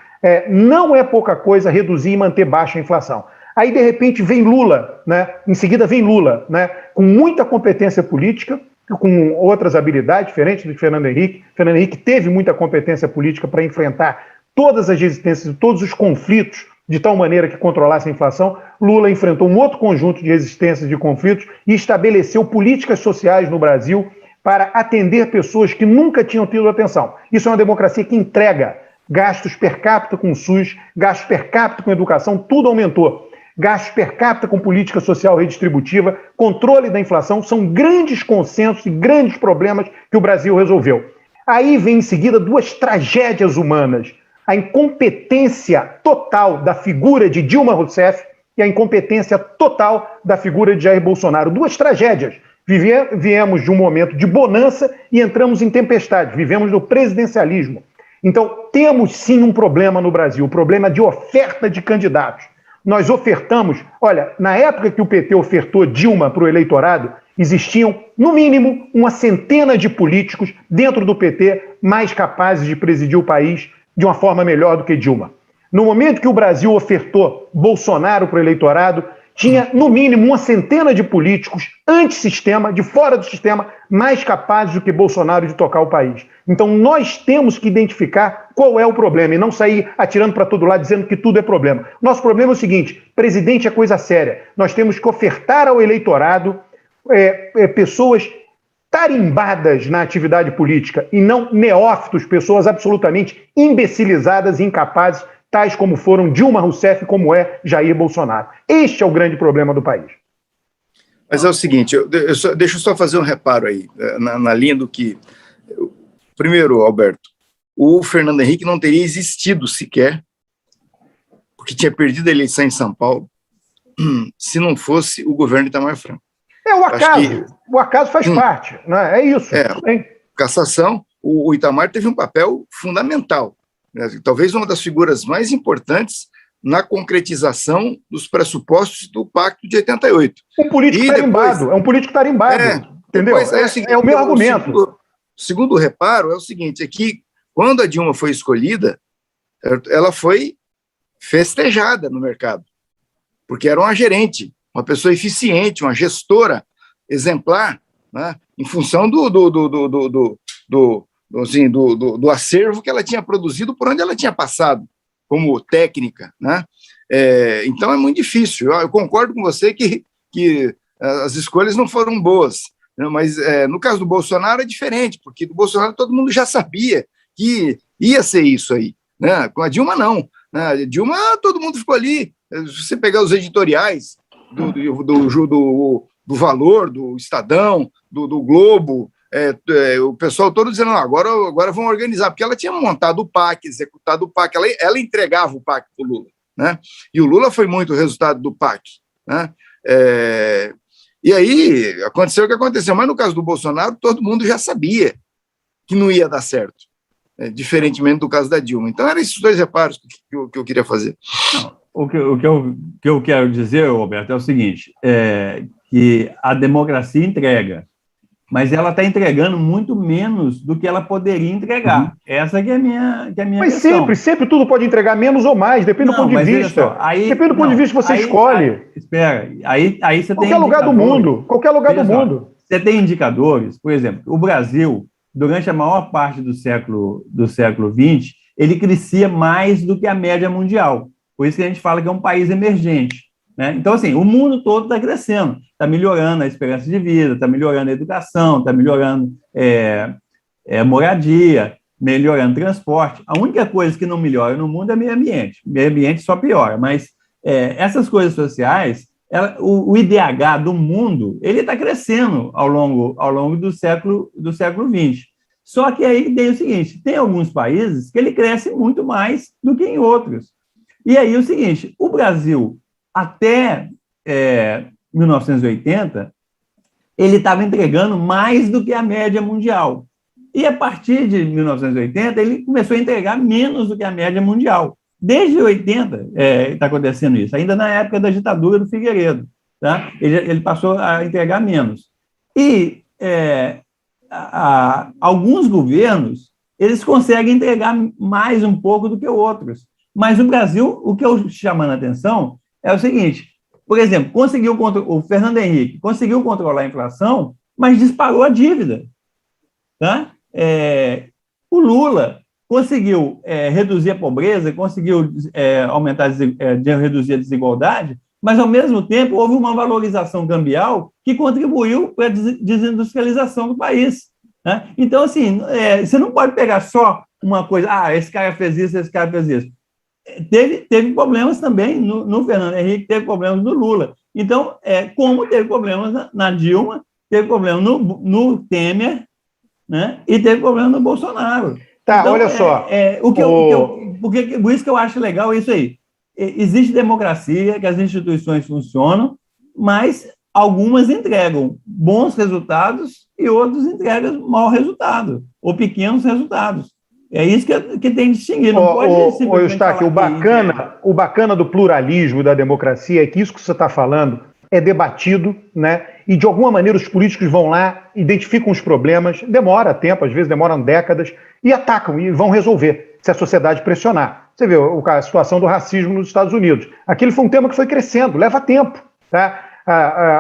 não é pouca coisa reduzir e manter baixa a inflação. Aí, de repente, vem Lula, né? Em seguida vem Lula, né? Com muita competência política, com outras habilidades, diferentes do Fernando Henrique. Fernando Henrique teve muita competência política para enfrentar todas as resistências e todos os conflitos de tal maneira que controlasse a inflação. Lula enfrentou um outro conjunto de resistências e conflitos e estabeleceu políticas sociais no Brasil para atender pessoas que nunca tinham tido atenção. Isso é uma democracia que entrega gastos per capita com o SUS, gastos per capita com educação, tudo aumentou. Gastos per capita com política social redistributiva, controle da inflação, são grandes consensos e grandes problemas que o Brasil resolveu. Aí vem em seguida duas tragédias humanas: a incompetência total da figura de Dilma Rousseff e a incompetência total da figura de Jair Bolsonaro. Duas tragédias. Viemos de um momento de bonança e entramos em tempestade. Vivemos no presidencialismo. Então, temos sim um problema no Brasil, o problema de oferta de candidatos. Nós ofertamos, olha, na época que o PT ofertou Dilma para o eleitorado, existiam, no mínimo, uma centena de políticos dentro do PT mais capazes de presidir o país de uma forma melhor do que Dilma. No momento que o Brasil ofertou Bolsonaro para o eleitorado, tinha, no mínimo, uma centena de políticos antissistema, de fora do sistema, mais capazes do que Bolsonaro de tocar o país. Então, nós temos que identificar qual é o problema e não sair atirando para todo lado dizendo que tudo é problema. Nosso problema é o seguinte: presidente é coisa séria. Nós temos que ofertar ao eleitorado pessoas tarimbadas na atividade política e não neófitos, pessoas absolutamente imbecilizadas e incapazes, tais como foram Dilma Rousseff, como é Jair Bolsonaro. Este é o grande problema do país. Mas é o seguinte, deixa eu só fazer um reparo aí, na linha do que... Primeiro, Alberto, o Fernando Henrique não teria existido sequer, porque tinha perdido a eleição em São Paulo, se não fosse o governo de Itamar Franco. É o acaso. O acaso faz parte, né? É isso. Cassação, o Itamar teve um papel fundamental, né? Talvez uma das figuras mais importantes na concretização dos pressupostos do Pacto de 88. Um político tarimbado, é um político tarimbado, entendeu? É o meu argumento. Segundo reparo é o seguinte, é que quando a Dilma foi escolhida, ela foi festejada no mercado, porque era uma gerente, uma pessoa eficiente, uma gestora exemplar, né, em função do acervo que ela tinha produzido, por onde ela tinha passado, como técnica, né? Então é muito difícil. Eu concordo com você que as escolhas não foram boas, né? Mas no caso do Bolsonaro é diferente, porque do Bolsonaro todo mundo já sabia que ia ser isso aí, né? Com a Dilma não, né? A Dilma todo mundo ficou ali. Se você pegar os editoriais do Valor, do Estadão, do Globo, o pessoal todo dizendo, não, agora vão organizar, porque ela tinha montado o PAC, executado o PAC, ela entregava o PAC para o Lula, né? E o Lula foi muito o resultado do PAC, né? E aí aconteceu o que aconteceu, mas no caso do Bolsonaro, todo mundo já sabia que não ia dar certo, diferentemente do caso da Dilma. Então eram esses dois reparos que eu queria fazer. O que eu quero dizer, Roberto, é o seguinte, que a democracia entrega, mas ela está entregando muito menos do que ela poderia entregar. Essa que é a minha mas questão. Sempre tudo pode entregar menos ou mais, depende do ponto de vista. Depende do ponto de vista que você escolhe. Espera, aí você qualquer lugar do mundo, qualquer lugar do mundo. Você tem indicadores, por exemplo, o Brasil, durante a maior parte do século XX, ele crescia mais do que a média mundial. Por isso que a gente fala que é um país emergente, né? Então, assim, o mundo todo está crescendo, está melhorando a esperança de vida, está melhorando a educação, está melhorando moradia, melhorando transporte. A única coisa que não melhora no mundo é meio ambiente. Meio ambiente só piora, mas essas coisas sociais, o IDH do mundo, ele está crescendo ao longo do século XX. Só que aí tem o seguinte, tem alguns países que ele cresce muito mais do que em outros. E aí o seguinte, o Brasil, até 1980, ele estava entregando mais do que a média mundial. E a partir de 1980, ele começou a entregar menos do que a média mundial. Desde 80 está acontecendo isso, ainda na época da ditadura do Figueiredo. Tá? Ele passou a entregar menos. E alguns governos, eles conseguem entregar mais um pouco do que outros. Mas o Brasil, o que eu chamando a atenção é o seguinte, por exemplo, o Fernando Henrique conseguiu controlar a inflação mas disparou a dívida. Tá? O Lula conseguiu reduzir a pobreza, conseguiu reduzir a desigualdade, mas, ao mesmo tempo, houve uma valorização cambial que contribuiu para a desindustrialização do país. Né? Então, assim, você não pode pegar só uma coisa, esse cara fez isso, esse cara fez isso. Teve problemas também no Fernando Henrique, teve problemas no Lula. Então, como teve problemas na Dilma, teve problemas no Temer, né? E teve problema no Bolsonaro. Tá, então, olha só. Por isso que eu acho legal isso aí. Existe democracia, que as instituições funcionam, mas algumas entregam bons resultados e outros entregam mau resultado, ou pequenos resultados. É isso que tem que distinguir. Não pode simplesmente Eustáquio, o bacana do pluralismo da democracia é que isso que você está falando é debatido, né? E de alguma maneira os políticos vão lá, identificam os problemas, demora tempo, às vezes demoram décadas, e atacam e vão resolver, se a sociedade pressionar. Você vê a situação do racismo nos Estados Unidos. Aquele foi um tema que foi crescendo, leva tempo. Tá?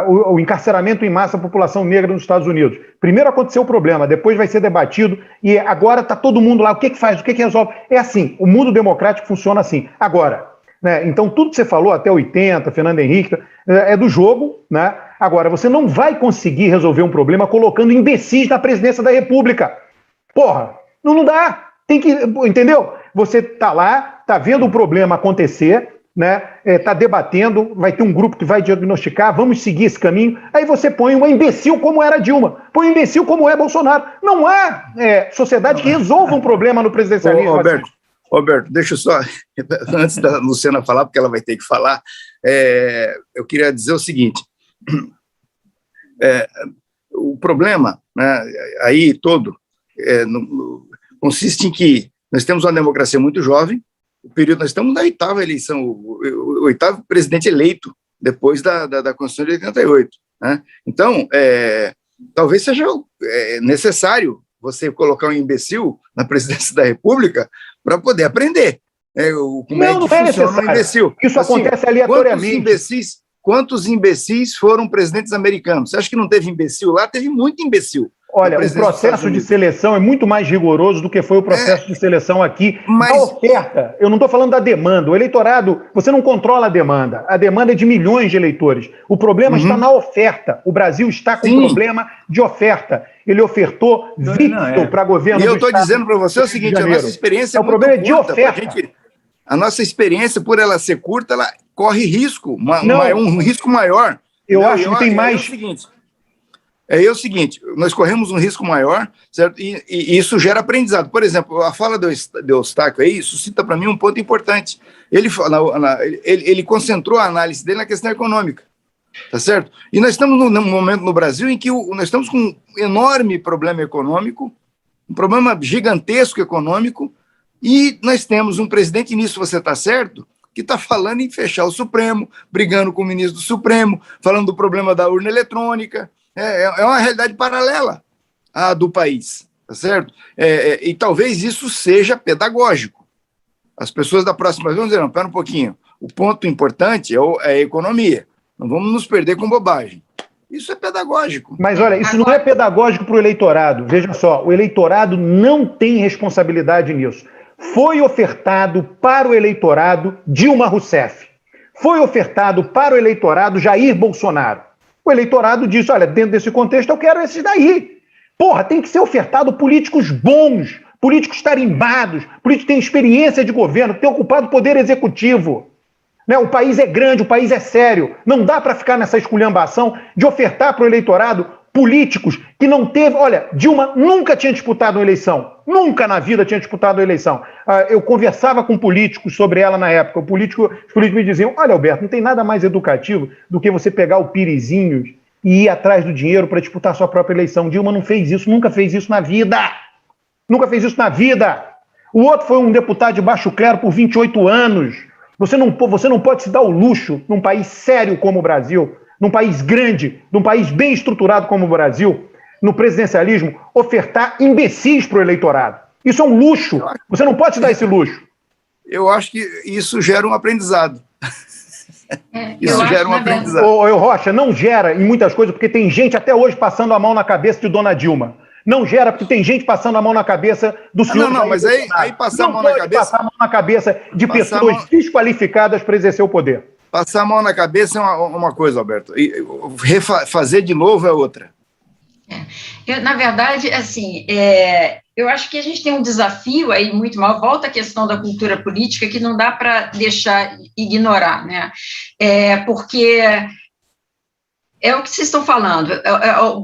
O encarceramento em massa da população negra nos Estados Unidos. Primeiro aconteceu o problema, depois vai ser debatido, e agora está todo mundo lá, o que faz, o que resolve? É assim, o mundo democrático funciona assim. Agora, né, então tudo que você falou, até 80, Fernando Henrique, é do jogo, né? Agora, você não vai conseguir resolver um problema colocando imbecis na presidência da República. Porra, não dá. Tem que, entendeu? Você está lá, está vendo o problema acontecer, né? Está debatendo, vai ter um grupo que vai diagnosticar, vamos seguir esse caminho, aí você põe um imbecil como era Dilma, põe um imbecil como é Bolsonaro. Não há sociedade que resolva um problema no presidencialismo. Roberto, deixa eu só, antes da Luciana falar, porque ela vai ter que falar, eu queria dizer o seguinte, o problema, né, aí todo consiste em que nós temos uma democracia muito jovem, nós estamos na 8ª eleição, o 8º presidente eleito depois da Constituição de 88. Né? Então, talvez seja necessário você colocar um imbecil na presidência da República para poder aprender como é que funciona um imbecil. Isso assim, acontece aleatoriamente. Quantos imbecis foram presidentes americanos? Você acha que não teve imbecil lá? Teve muito imbecil. Olha, o processo de seleção é muito mais rigoroso do que foi o processo de seleção aqui. Mas a oferta, eu não estou falando da demanda. O eleitorado, você não controla a demanda. A demanda é de milhões de eleitores. O problema está na oferta. O Brasil está com problema de oferta. Ele ofertou visto para governo do Estado. E eu estou dizendo para você o seguinte, a nossa experiência o problema é de oferta. A nossa experiência, por ela ser curta, ela corre risco, um risco maior. Eu acho que tem mais... É o seguinte, nós corremos um risco maior, certo? E isso gera aprendizado. Por exemplo, a fala do Eustáquio aí suscita para mim um ponto importante. Ele concentrou a análise dele na questão econômica, tá certo? E nós estamos num momento no Brasil em que nós estamos com um enorme problema econômico, um problema gigantesco econômico, e nós temos um presidente, nisso você está certo, que está falando em fechar o Supremo, brigando com o ministro do Supremo, falando do problema da urna eletrônica. É uma realidade paralela à do país, tá certo? E talvez isso seja pedagógico. As pessoas da próxima vez vão dizer, não, espera um pouquinho, o ponto importante é a economia, não vamos nos perder com bobagem. Isso é pedagógico. Mas olha, isso não é pedagógico para o eleitorado. Veja só, o eleitorado não tem responsabilidade nisso. Foi ofertado para o eleitorado Dilma Rousseff. Foi ofertado para o eleitorado Jair Bolsonaro. O eleitorado disse, olha, dentro desse contexto eu quero esses daí. Porra, tem que ser ofertado políticos bons, políticos tarimbados, políticos que têm experiência de governo, que têm ocupado o poder executivo. Né? O país é grande, o país é sério. Não dá para ficar nessa esculhambação de ofertar para o eleitorado políticos que não teve... Olha, Dilma nunca tinha disputado uma eleição. Nunca na vida tinha disputado uma eleição. Eu conversava com políticos sobre ela na época. Os políticos me diziam, olha, Alberto, não tem nada mais educativo do que você pegar o pirizinhos e ir atrás do dinheiro para disputar sua própria eleição. Dilma não fez isso, nunca fez isso na vida. Nunca fez isso na vida. O outro foi um deputado de baixo clero por 28 anos. Você não pode se dar o luxo, num país sério como o Brasil, num país grande, num país bem estruturado como o Brasil, no presidencialismo, ofertar imbecis para o eleitorado. Isso é um luxo. Você não pode se dar esse luxo. Eu acho que isso gera um aprendizado. Isso gera um aprendizado. Ô, Rocha, não gera em muitas coisas, porque tem gente até hoje passando a mão na cabeça de Dona Dilma. Não gera porque tem gente passando a mão na cabeça do senhor. Não, mas aí passar a mão na cabeça... passar a mão na cabeça de pessoas desqualificadas para exercer o poder. Passar a mão na cabeça é uma coisa, Alberto. E fazer de novo é outra. Na verdade, assim, eu acho que a gente tem um desafio aí muito maior. Volta à questão da cultura política, que não dá para deixar ignorar, né? Porque é o que vocês estão falando.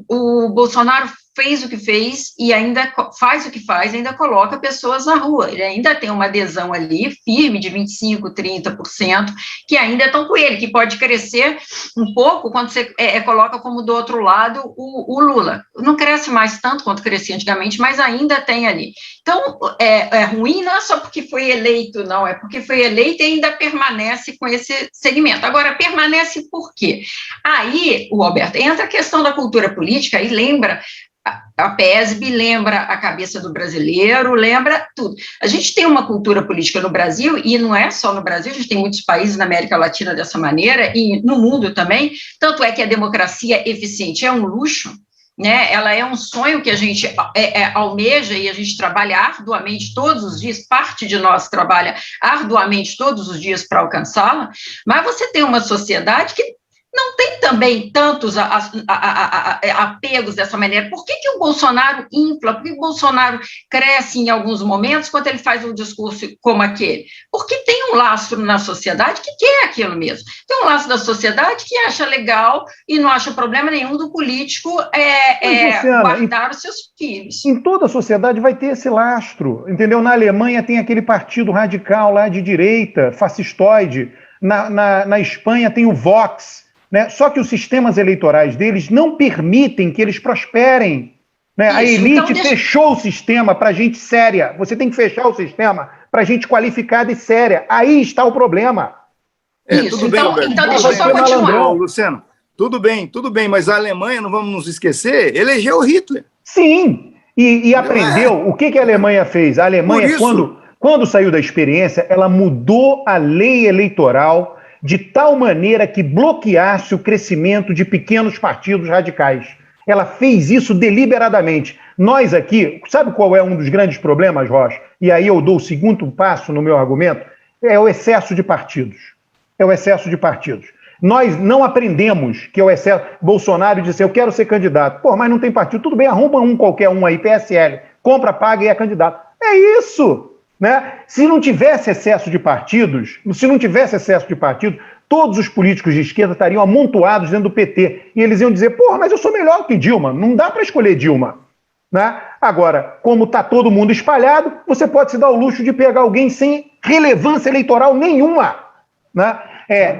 O Bolsonaro fez o que fez e ainda faz o que faz, ainda coloca pessoas na rua. Ele ainda tem uma adesão ali firme de 25%, 30%, que ainda estão com ele, que pode crescer um pouco quando você coloca como do outro lado o Lula. Não cresce mais tanto quanto crescia antigamente, mas ainda tem ali. Então, é ruim não é só porque foi eleito, não, é porque foi eleito e ainda permanece com esse segmento. Agora, permanece por quê? Aí, Alberto, entra a questão da cultura política e lembra a PESB, lembra a cabeça do brasileiro, lembra tudo. A gente tem uma cultura política no Brasil, e não é só no Brasil, a gente tem muitos países na América Latina dessa maneira, e no mundo também, tanto é que a democracia eficiente é um luxo, né? Ela é um sonho que a gente almeja e a gente trabalha arduamente todos os dias, parte de nós trabalha arduamente todos os dias para alcançá-la, mas você tem uma sociedade que não tem também tantos apegos dessa maneira. Por que o Bolsonaro infla? Por que o Bolsonaro cresce em alguns momentos quando ele faz um discurso como aquele? Porque tem um lastro na sociedade que quer aquilo mesmo. Tem um lastro da sociedade que acha legal e não acha problema nenhum do político guardar os seus filhos. Em toda a sociedade vai ter esse lastro, entendeu? Na Alemanha tem aquele partido radical lá de direita, fascistoide. Na Espanha tem o Vox. Né? Só que os sistemas eleitorais deles não permitem que eles prosperem. Né? A elite fechou o sistema para gente séria. Você tem que fechar o sistema para gente qualificada e séria. Aí está o problema. Tudo bem, Alberto. Então deixa eu só continuar. Luciano, tudo bem, mas a Alemanha, não vamos nos esquecer, elegeu o Hitler. Sim, e aprendeu. O que a Alemanha fez? A Alemanha, quando saiu da experiência, ela mudou a lei eleitoral de tal maneira que bloqueasse o crescimento de pequenos partidos radicais. Ela fez isso deliberadamente. Nós aqui, sabe qual é um dos grandes problemas, Rocha? E aí eu dou o segundo passo no meu argumento, é o excesso de partidos. É o excesso de partidos. Nós não aprendemos que é o excesso. Bolsonaro disse, eu quero ser candidato. Pô, mas não tem partido. Tudo bem, arruma qualquer um aí, PSL. Compra, paga e é candidato. É isso! Né? Se não tivesse excesso de partidos, todos os políticos de esquerda estariam amontoados dentro do PT. E eles iam dizer, porra, mas eu sou melhor que Dilma. Não dá para escolher Dilma. Né? Agora, como está todo mundo espalhado, você pode se dar o luxo de pegar alguém sem relevância eleitoral nenhuma. Né?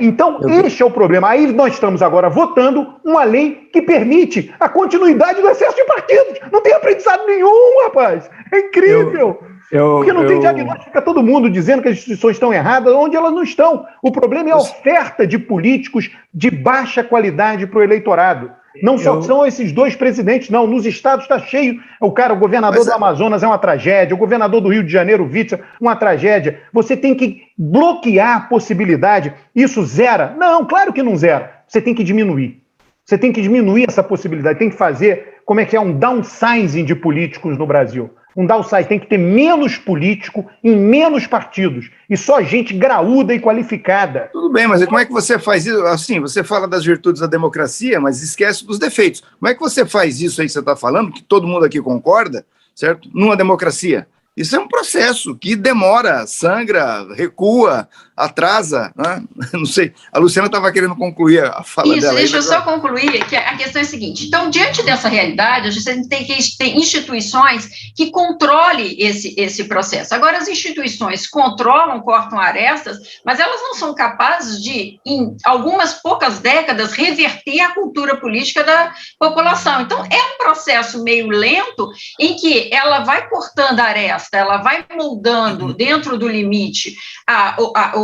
Então, este é o problema. Aí nós estamos agora votando uma lei que permite a continuidade do excesso de partidos. Não tem aprendizado nenhum, rapaz. É incrível. Porque não tem diagnóstico, fica todo mundo dizendo que as instituições estão erradas, onde elas não estão. O problema é a oferta de políticos de baixa qualidade para o eleitorado. Não só são esses dois presidentes, não. Nos estados está cheio. O governador do Amazonas é uma tragédia, o governador do Rio de Janeiro, Witzel, uma tragédia. Você tem que bloquear a possibilidade. Isso zera? Não, claro que não zera. Você tem que diminuir. Você tem que diminuir essa possibilidade. Tem que fazer, um downsizing de políticos no Brasil. Um downsizing, tem que ter menos político em menos partidos e só gente graúda e qualificada. Tudo bem, mas como é que você faz isso? Assim, você fala das virtudes da democracia, mas esquece dos defeitos. Como é que você faz isso aí que você está falando, que todo mundo aqui concorda, certo? Numa democracia. Isso é um processo que demora, sangra, recua, atrasa, né? Não sei, a Luciana estava querendo concluir a fala dela. Deixa eu só concluir, que a questão é a seguinte, então, diante dessa realidade, a gente tem que ter instituições que controlem esse processo. Agora, as instituições controlam, cortam arestas, mas elas não são capazes de, em algumas poucas décadas, reverter a cultura política da população. Então, é um processo meio lento, em que ela vai cortando a aresta, ela vai moldando dentro do limite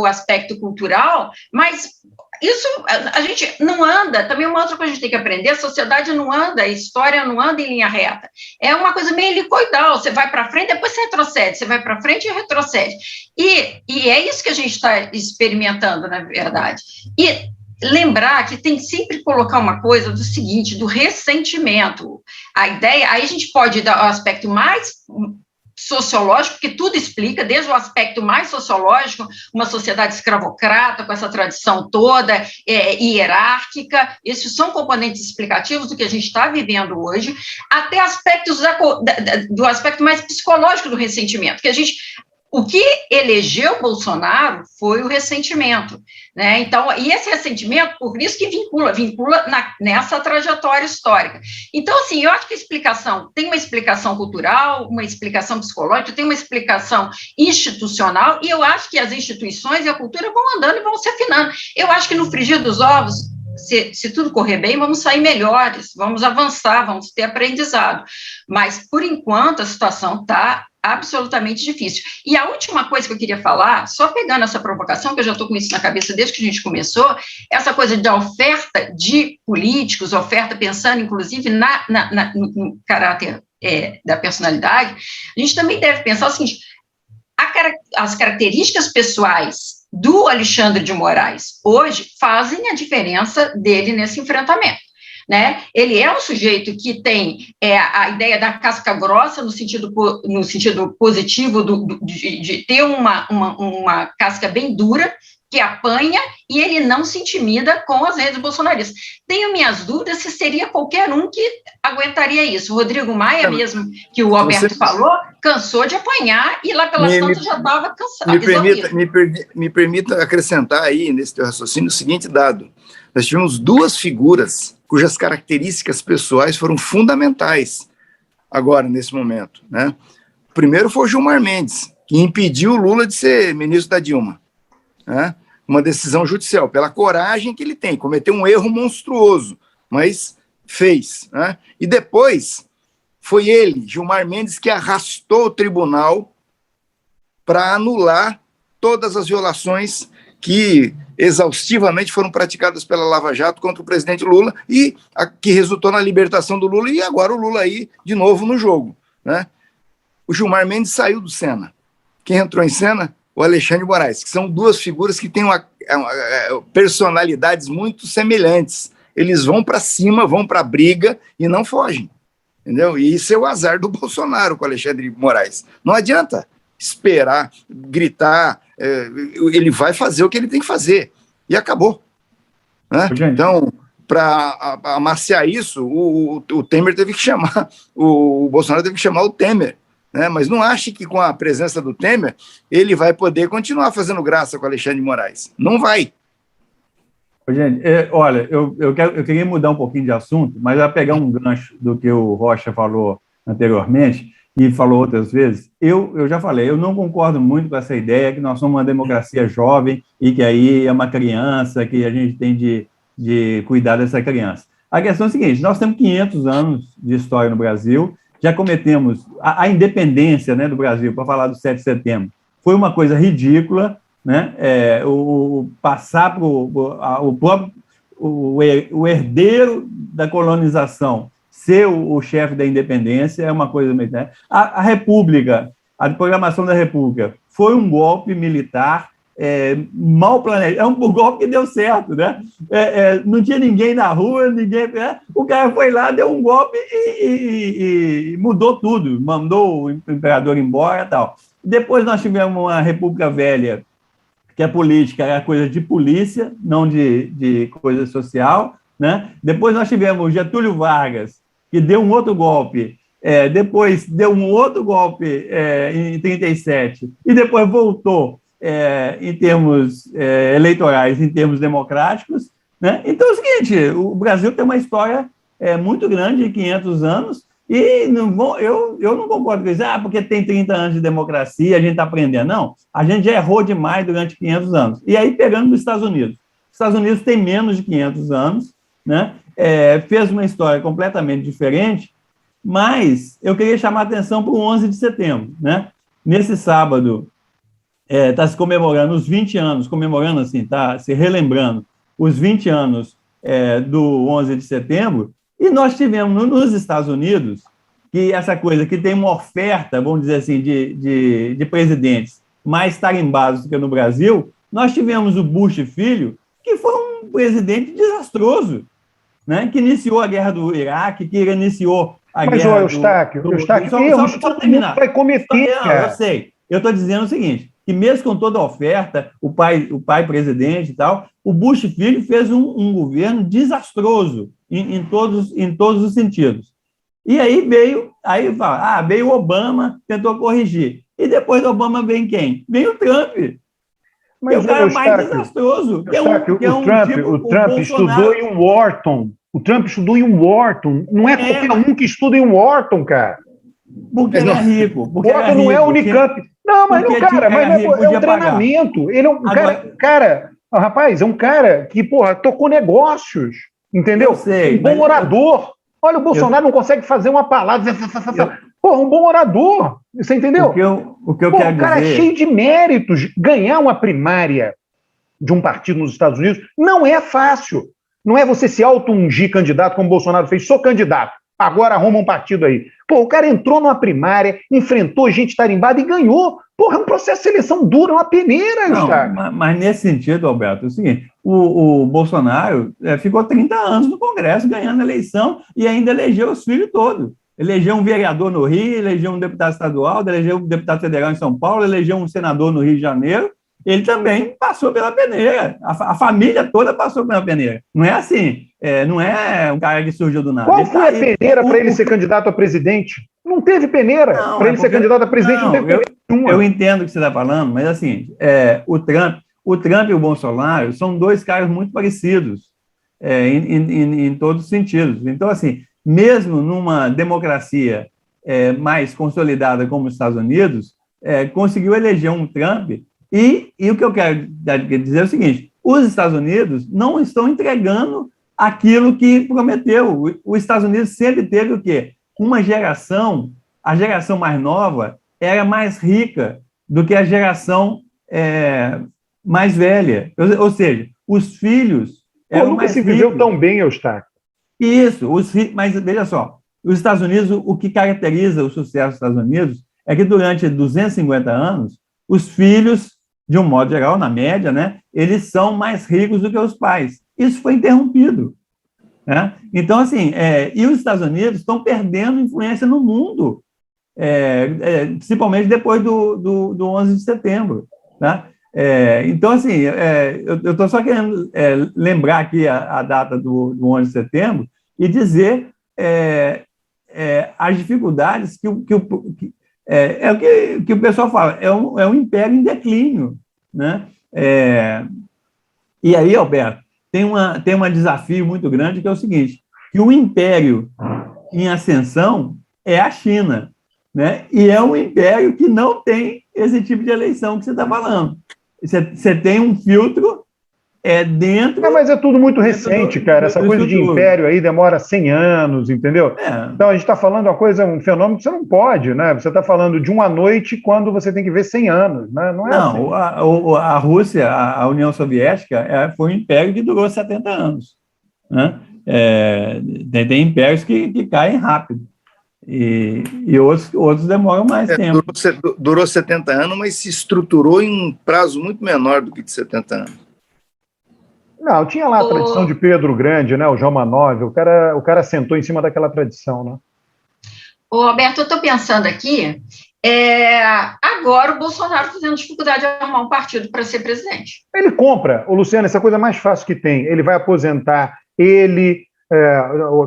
o aspecto cultural, mas isso a gente não anda. Também uma outra coisa que a gente tem que aprender: a sociedade não anda, a história não anda em linha reta. É uma coisa meio helicoidal. Você vai para frente, depois você retrocede, você vai para frente e retrocede. E é isso que a gente está experimentando, na verdade. E lembrar que tem que sempre colocar uma coisa do seguinte, do ressentimento. A ideia, aí a gente pode dar o aspecto mais sociológico, que tudo explica, desde o aspecto mais sociológico, uma sociedade escravocrata, com essa tradição toda, hierárquica, esses são componentes explicativos do que a gente está vivendo hoje, até aspectos do aspecto mais psicológico do ressentimento, que o que elegeu Bolsonaro foi o ressentimento, né? Então, e esse ressentimento, por isso que vincula nessa trajetória histórica. Então, assim, eu acho que a explicação, tem uma explicação cultural, uma explicação psicológica, tem uma explicação institucional, e eu acho que as instituições e a cultura vão andando e vão se afinando. Eu acho que no frigir dos ovos, se tudo correr bem, vamos sair melhores, vamos avançar, vamos ter aprendizado. Mas, por enquanto, a situação está absolutamente difícil. E a última coisa que eu queria falar, só pegando essa provocação, que eu já estou com isso na cabeça desde que a gente começou, essa coisa da oferta de políticos, oferta pensando, inclusive, no caráter da personalidade, a gente também deve pensar o seguinte: as características pessoais do Alexandre de Moraes hoje fazem a diferença dele nesse enfrentamento. Né? Ele é um sujeito que tem a ideia da casca grossa no sentido positivo de ter uma casca bem dura, que apanha, e ele não se intimida com as redes bolsonaristas. Tenho minhas dúvidas se seria qualquer um que aguentaria isso. O Rodrigo Maia, mesmo, que o Alberto falou, cansou de apanhar, e lá pelas tantas já estava cansado. Me permita acrescentar aí, nesse teu raciocínio, o seguinte dado. Nós tivemos duas figuras cujas características pessoais foram fundamentais agora, nesse momento, né? O primeiro foi o Gilmar Mendes, que impediu o Lula de ser ministro da Dilma, né? Uma decisão judicial, pela coragem que ele tem, cometeu um erro monstruoso, mas fez, né? E depois foi ele, Gilmar Mendes, que arrastou o tribunal para anular todas as violações que exaustivamente foram praticadas pela Lava Jato contra o presidente Lula, e que resultou na libertação do Lula, e agora o Lula aí de novo no jogo, né? O Gilmar Mendes saiu do Sena. Quem entrou em cena? O Alexandre de Moraes, que são duas figuras que têm personalidades muito semelhantes. Eles vão para cima, vão para a briga e não fogem, entendeu? E isso é o azar do Bolsonaro com o Alexandre de Moraes. Não adianta esperar, gritar, ele vai fazer o que ele tem que fazer, e acabou, né? Então, para amaciar isso, o Temer teve que chamar, o Bolsonaro teve que chamar o Temer, né? Mas não ache que com a presença do Temer ele vai poder continuar fazendo graça com o Alexandre de Moraes. Não vai. Gente, olha, eu queria mudar um pouquinho de assunto, mas eu vou pegar um gancho do que o Rocha falou anteriormente, e falou outras vezes. Eu já falei, eu não concordo muito com essa ideia que nós somos uma democracia jovem e que aí é uma criança, que a gente tem de cuidar dessa criança. A questão é a seguinte: nós temos 500 anos de história no Brasil, já cometemos a independência, né, do Brasil, para falar do 7 de setembro, foi uma coisa ridícula, né? Passar para o herdeiro da colonização ser o chefe da independência é uma coisa... Né? A República, a programação da República, foi um golpe militar mal planejado. É um golpe que deu certo, né? Não tinha ninguém na rua, o cara foi lá, deu um golpe e mudou tudo, mandou o imperador embora e tal. Depois nós tivemos uma República Velha, que a política era coisa de polícia, não de coisa social, né? Depois nós tivemos Getúlio Vargas, que deu um outro golpe, depois deu um outro golpe em 37, e depois voltou em termos eleitorais, em termos democráticos, né? Então é o seguinte: o Brasil tem uma história muito grande, de 500 anos, e eu não concordo com isso, porque tem 30 anos de democracia, a gente está aprendendo. Não, a gente já errou demais durante 500 anos. E aí, pegando nos Estados Unidos. Os Estados Unidos têm menos de 500 anos, né? Fez uma história completamente diferente, mas eu queria chamar a atenção para o 11 de setembro. Né? Nesse sábado, está se comemorando os 20 anos, comemorando assim, está se relembrando os 20 anos do 11 de setembro, e nós tivemos nos Estados Unidos, que essa coisa que tem uma oferta, vamos dizer assim, de presidentes mais tarimbados do que no Brasil, nós tivemos o Bush filho, que foi um presidente desastroso, né, que iniciou a guerra do Iraque, que iniciou a guerra Mas, Eustáquio, erros todo mundo vai cometer, cara. Eu sei. Eu estou dizendo o seguinte, que mesmo com toda a oferta, o pai presidente e tal, o Bush filho fez um governo desastroso em todos os sentidos. E aí veio o Obama, tentou corrigir. E depois do Obama vem quem? Vem o Trump. Mas o cara mais desastroso. O Trump estudou em Wharton. O Trump estudou em Wharton. Não é qualquer um que estuda em Wharton, cara. Porque ele é rico. Wharton não é Unicamp. Não, mas não, cara, é um treinamento. Ele é um cara, rapaz, é um cara que, tocou negócios, entendeu? Um bom orador. Olha, o Bolsonaro não consegue fazer uma palavra. Um bom orador. Você entendeu? O que eu quero dizer... O cara é cheio de méritos. Ganhar uma primária de um partido nos Estados Unidos não é fácil. Não é você se auto-ungir candidato, como o Bolsonaro fez. Sou candidato. Agora arruma um partido aí. O cara entrou numa primária, enfrentou gente tarimbada e ganhou. É um processo de seleção duro, é uma peneira, mas nesse sentido, Alberto, é o seguinte, o Bolsonaro ficou 30 anos no Congresso ganhando eleição e ainda elegeu os filhos todos. Elegeu um vereador no Rio, elegeu um deputado estadual, elegeu um deputado federal em São Paulo, elegeu um senador no Rio de Janeiro. Ele também passou pela peneira. A família toda passou pela peneira. Não é assim, não é um cara que surgiu do nada. Qual foi a peneira para ele ser candidato a presidente? Não teve peneira. Para ele ser candidato a presidente, não teve peneira nenhuma. Eu entendo o que você está falando, mas assim, o Trump e o Bolsonaro são dois caras muito parecidos em todos os sentidos. Então, assim, mesmo numa democracia mais consolidada como os Estados Unidos, conseguiu eleger um Trump. E o que eu quero dizer é o seguinte, os Estados Unidos não estão entregando aquilo que prometeu. Os Estados Unidos sempre teve o quê? Uma geração, a geração mais nova era mais rica do que a geração mais velha. Ou seja, os filhos eram nunca mais se ricos. Viveu tão bem, Eustáquio. Isso, mas veja só, os Estados Unidos, o que caracteriza o sucesso dos Estados Unidos é que durante 250 anos, os filhos, de um modo geral, na média, né, eles são mais ricos do que os pais. Isso foi interrompido. Né? Então, assim, e os Estados Unidos estão perdendo influência no mundo, principalmente depois do 11 de setembro. Tá? Então, assim, eu estou só querendo lembrar aqui a data do 11 de setembro e dizer as dificuldades que o que o pessoal fala, é um império em declínio. Né? E aí, Alberto, tem um desafio muito grande, que é o seguinte, que o império em ascensão é a China, né? E é um império que não tem esse tipo de eleição que você está falando. Você tem um filtro dentro... mas é tudo muito recente, cara. Essa coisa de império aí demora 100 anos, entendeu? Então a gente está falando um fenômeno que você não pode, né? Você está falando de uma noite quando você tem que ver 100 anos, né? Não é assim. A Rússia, a União Soviética, foi um império que durou 70 anos. Né? Tem impérios que caem rápido. E outros demoram mais tempo. Durou 70 anos, mas se estruturou em um prazo muito menor do que de 70 anos. Não, tinha lá a tradição de Pedro Grande, né? O João Manove, o cara sentou em cima daquela tradição, né? Alberto, eu estou pensando aqui, agora o Bolsonaro está tendo dificuldade de arrumar um partido para ser presidente. Ele compra, Luciano, essa é a coisa mais fácil que tem. Ele vai aposentar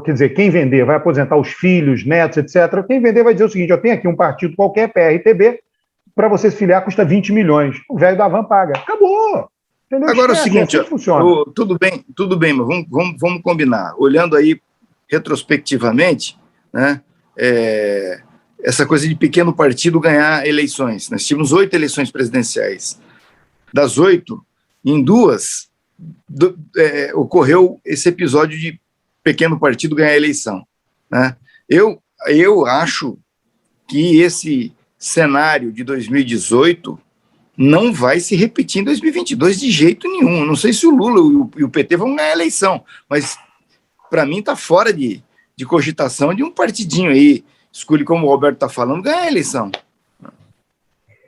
quer dizer, quem vender vai aposentar os filhos, netos, etc. Quem vender vai dizer o seguinte, eu tenho aqui um partido qualquer, PRTB, para você se filiar custa 20 milhões. O velho da van paga. Acabou. Entendeu? Agora é o seguinte, tudo bem, mas vamos combinar. Olhando aí retrospectivamente, né, essa coisa de pequeno partido ganhar eleições. Nós tivemos 8 eleições presidenciais. Das 8, em 2, ocorreu esse episódio de pequeno partido ganhar eleição. Né? Eu acho que esse cenário de 2018, não vai se repetir em 2022 de jeito nenhum. Não sei se o Lula e o PT vão ganhar a eleição, mas para mim está fora de cogitação de um partidinho aí, escolhe como o Roberto está falando, ganhar a eleição.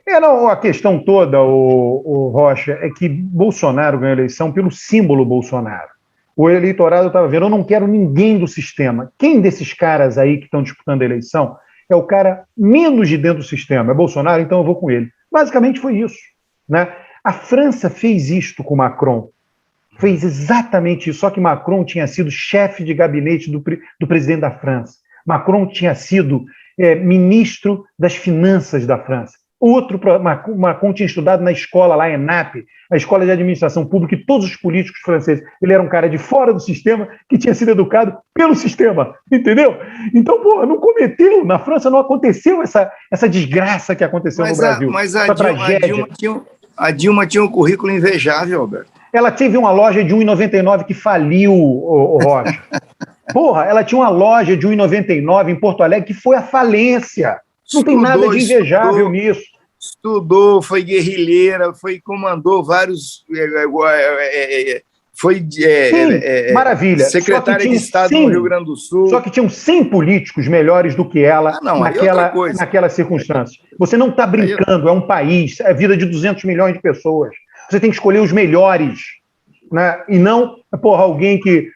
Não, a questão toda, o Rocha, é que Bolsonaro ganhou a eleição pelo símbolo Bolsonaro. O eleitorado estava vendo, eu não quero ninguém do sistema. Quem desses caras aí que estão disputando a eleição é o cara menos de dentro do sistema? É Bolsonaro, então eu vou com ele. Basicamente foi isso, né? A França fez isto com Macron. Fez exatamente isso, só que Macron tinha sido chefe de gabinete do presidente da França. Macron tinha sido ministro das finanças da França. Macron tinha estudado na escola lá, ENAP, a escola de administração pública, e todos os políticos franceses. Ele era um cara de fora do sistema que tinha sido educado pelo sistema, entendeu? Então, não cometeu, na França não aconteceu essa desgraça que aconteceu no Brasil. Mas a Dilma tinha um currículo invejável, Alberto. Ela teve uma loja de 1,99 que faliu, o Rocha. Ela tinha uma loja de 1,99 em Porto Alegre que foi à falência. Não tem nada de invejável nisso. Estudou, foi guerrilheira, comandou vários... maravilha. Secretária de Estado no Rio Grande do Sul. Só que tinham 100 políticos melhores do que ela naquela circunstância. Você não está brincando, é um país, é a vida de 200 milhões de pessoas. Você tem que escolher os melhores, né? E não, alguém que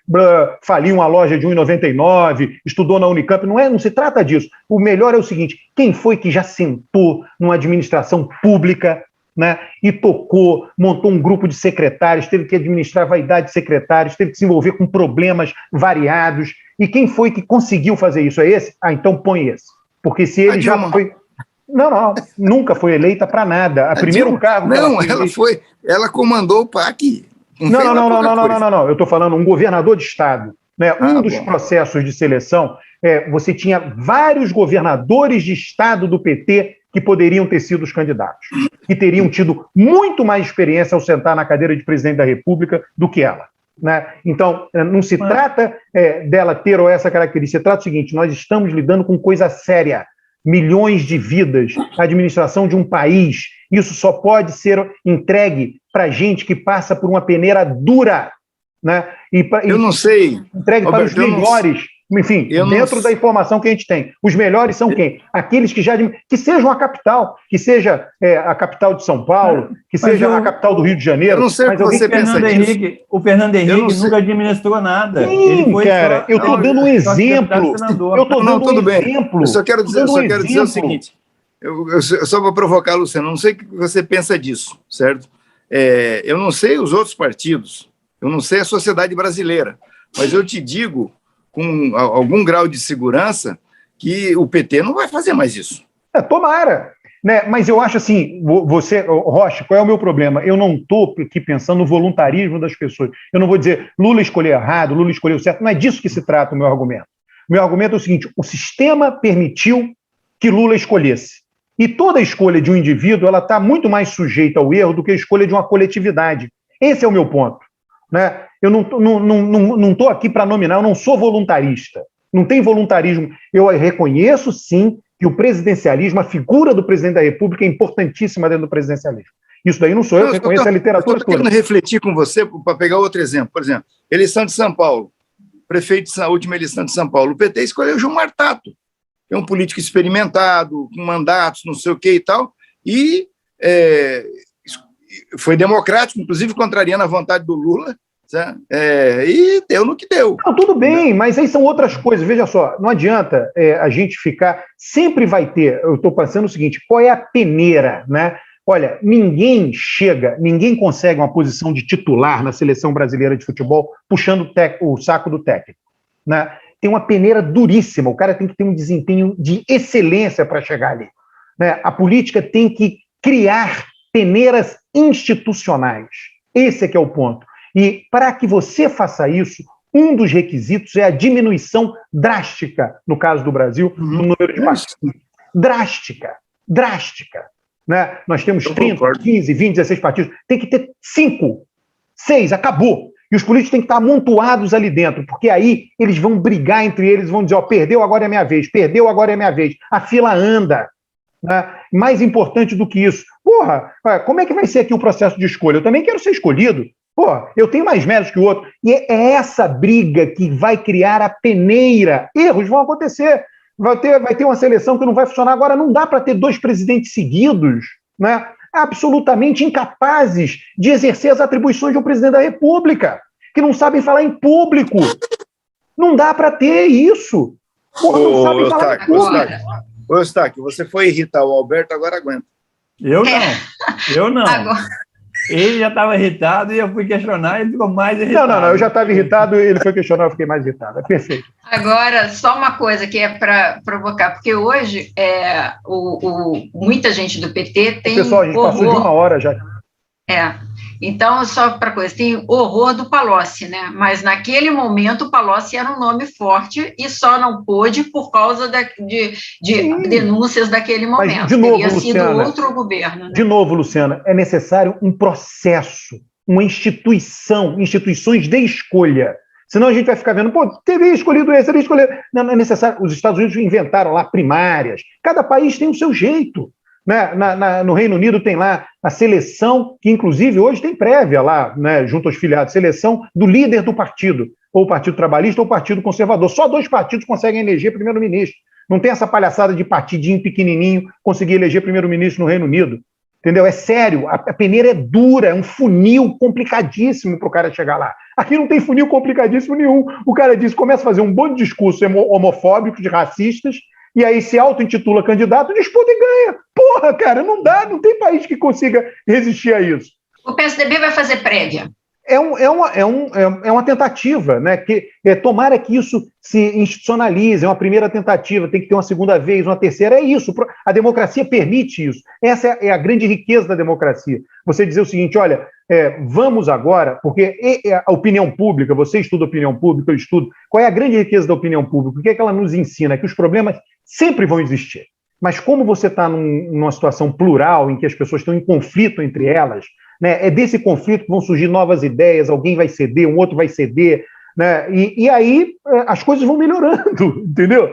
faliu uma loja de 1,99, estudou na Unicamp. Não se trata disso. O melhor é o seguinte: quem foi que já sentou numa administração pública, né, e montou um grupo de secretários, teve que administrar a vaidade de secretários, teve que se envolver com problemas variados, e quem foi que conseguiu fazer isso? É esse? Então põe esse. Porque se ele já foi... Não, nunca foi eleita para nada. Primeiro cargo... Ela comandou o PAC. Não. Eu estou falando um governador de estado, né? Dos processos de seleção, você tinha vários governadores de estado do PT que poderiam ter sido os candidatos, que teriam tido muito mais experiência ao sentar na cadeira de presidente da República do que ela, né? Então, não se trata dela ter ou essa característica, se trata do seguinte: nós estamos lidando com coisa séria, milhões de vidas, a administração de um país. Isso só pode ser entregue para gente que passa por uma peneira dura, né? Eu não sei. Entregue para os melhores. Enfim, dentro da informação que a gente tem. Os melhores são quem? Aqueles que sejam a capital, que seja a capital de São Paulo, que seja a capital do Rio de Janeiro. Eu não sei o que você pensa disso. O Fernando Henrique nunca administrou nada. Sim, cara, eu estou dando um exemplo. Eu só quero dizer o seguinte, eu só vou provocar, Luciano, não sei o que você pensa disso, certo? Eu não sei os outros partidos, eu não sei a sociedade brasileira, mas eu te digo, com algum grau de segurança, que o PT não vai fazer mais isso. Tomara, né? Mas eu acho assim, Rocha, qual é o meu problema? Eu não estou aqui pensando no voluntarismo das pessoas. Eu não vou dizer Lula escolheu errado, Lula escolheu certo. Não é disso que se trata o meu argumento. O meu argumento é o seguinte: o sistema permitiu que Lula escolhesse. E toda escolha de um indivíduo, ela está muito mais sujeita ao erro do que a escolha de uma coletividade. Esse é o meu ponto, né? Eu não estou aqui para nominar, eu não sou voluntarista. Não tem voluntarismo. Eu reconheço, sim, que o presidencialismo, a figura do presidente da República é importantíssima dentro do presidencialismo. Isso daí não sou eu, reconheço a literatura toda. Eu estou querendo refletir com você para pegar outro exemplo. Por exemplo, eleição de São Paulo. Prefeito da última eleição de São Paulo. O PT escolheu Gilmar Tato. É um político experimentado, com mandatos, não sei o que e tal, e foi democrático, inclusive contrariando a vontade do Lula, e deu no que deu. Não, tudo bem, mas aí são outras coisas. Veja só, não adianta a gente ficar... Sempre vai ter... Eu estou pensando o seguinte: qual é a peneira, né? Olha, ninguém consegue uma posição de titular na seleção brasileira de futebol puxando o saco do técnico, né? Tem uma peneira duríssima, o cara tem que ter um desempenho de excelência para chegar ali, né? A política tem que criar peneiras institucionais. Esse é que é o ponto. E para que você faça isso, um dos requisitos é a diminuição drástica, no caso do Brasil, do número de partidos. Drástica. Né? Nós temos 30, 15, 20, 16 partidos. Tem que ter 5, 6, acabou. E os políticos têm que estar amontoados ali dentro, porque aí eles vão brigar entre eles, vão dizer, perdeu, agora é minha vez, a fila anda. Né? mais importante do que isso. Porra, como é que vai ser aqui o processo de escolha? Eu também quero ser escolhido. Porra, eu tenho mais méritos que o outro. E é essa briga que vai criar a peneira. Erros vão acontecer. Vai ter uma seleção que não vai funcionar. Agora, não dá para ter 2 presidentes seguidos, né, absolutamente incapazes de exercer as atribuições de um presidente da República, que não sabem falar em público. Não dá para ter isso. Porra, não sabem falar em público. Ô, Eustáquio, você foi irritar o Alberto, agora aguenta. Eu não. Agora... Ele já estava irritado e eu fui questionar e ele ficou mais irritado. Não, eu já estava irritado, ele foi questionar, eu fiquei mais irritado. É perfeito. Agora, só uma coisa que é para provocar, porque hoje muita gente do PT tem pessoal, a gente passou de 1 hora já. Então, só para coisa, tem horror do Palocci, né? Mas naquele momento o Palocci era um nome forte e só não pôde por causa de denúncias daquele momento. Mas, de novo, teria Luciana, sido outro governo. Né? De novo, Luciana, é necessário um processo, uma instituições de escolha. Senão a gente vai ficar vendo, teria escolhido esse, teria escolhido... Não é necessário. Os Estados Unidos inventaram lá primárias. Cada país tem o seu jeito. Né? No Reino Unido tem lá a seleção, que inclusive hoje tem prévia lá, né, junto aos filiados, seleção do líder do partido, ou o Partido Trabalhista ou o Partido Conservador. Só 2 partidos conseguem eleger primeiro-ministro. Não tem essa palhaçada de partidinho pequenininho conseguir eleger primeiro-ministro no Reino Unido. Entendeu? É sério, a peneira é dura, é um funil complicadíssimo para o cara chegar lá. Aqui não tem funil complicadíssimo nenhum. O cara começa a fazer um bom discurso homofóbico de racistas, e aí se auto-intitula candidato, disputa e ganha. Porra, cara, não dá, não tem país que consiga resistir a isso. O PSDB vai fazer prévia. É uma tentativa, né? Tomara que isso se institucionalize, é uma primeira tentativa, tem que ter uma segunda vez, uma terceira, é isso. A democracia permite isso. Essa é a grande riqueza da democracia. Você dizer o seguinte, olha, vamos agora, porque a opinião pública, você estuda opinião pública, eu estudo, qual é a grande riqueza da opinião pública? O que é que ela nos ensina? É que os problemas sempre vão existir. Mas como você está numa situação plural, em que as pessoas estão em conflito entre elas, né, é desse conflito que vão surgir novas ideias, alguém vai ceder, um outro vai ceder, né, e aí as coisas vão melhorando, entendeu?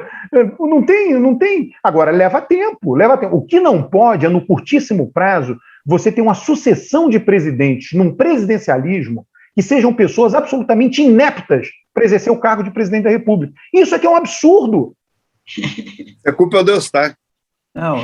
Não tem. Agora, leva tempo. O que não pode é, no curtíssimo prazo, você ter uma sucessão de presidentes num presidencialismo que sejam pessoas absolutamente ineptas para exercer o cargo de presidente da República. Isso aqui é um absurdo. A culpa é do Eustáquio. Não,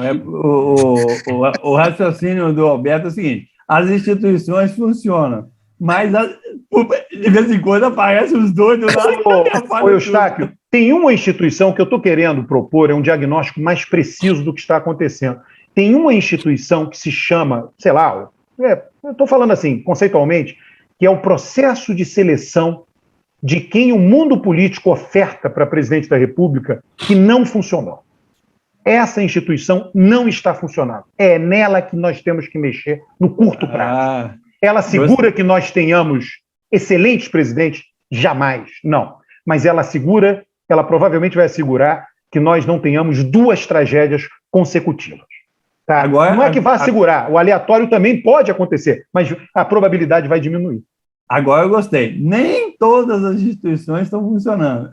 o raciocínio do Alberto é o seguinte: as instituições funcionam, mas de vez em quando aparecem os doidos lá. Ô, Eustáquio, tem uma instituição que eu estou querendo propor, é um diagnóstico mais preciso do que está acontecendo. Tem uma instituição que se chama, sei lá, eu estou falando assim, conceitualmente, que é o processo de seleção de quem o mundo político oferta para presidente da República, que não funcionou. Essa instituição não está funcionando. É nela que nós temos que mexer no curto prazo. Ela segura que nós tenhamos excelentes presidentes? Jamais, não. Mas ela provavelmente vai assegurar que nós não tenhamos 2 tragédias consecutivas. Tá? Agora, não é que vá assegurar, o aleatório também pode acontecer, mas a probabilidade vai diminuir. Agora eu gostei. Nem todas as instituições estão funcionando.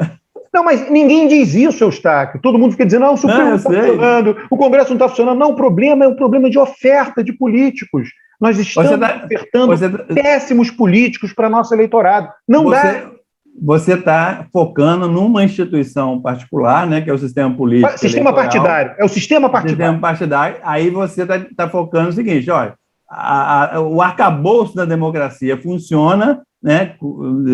Não, mas ninguém diz isso, Eustáquio. Todo mundo fica dizendo, o Supremo não está funcionando, o Congresso não está funcionando. Não, o problema é um problema de oferta de políticos. Nós estamos ofertando péssimos políticos para nosso eleitorado. Não dá. Você está focando numa instituição particular, né, que é o sistema político. Sistema partidário. É o sistema partidário. Sistema partidário. Aí você está focando no seguinte, olha, o arcabouço da democracia funciona, né,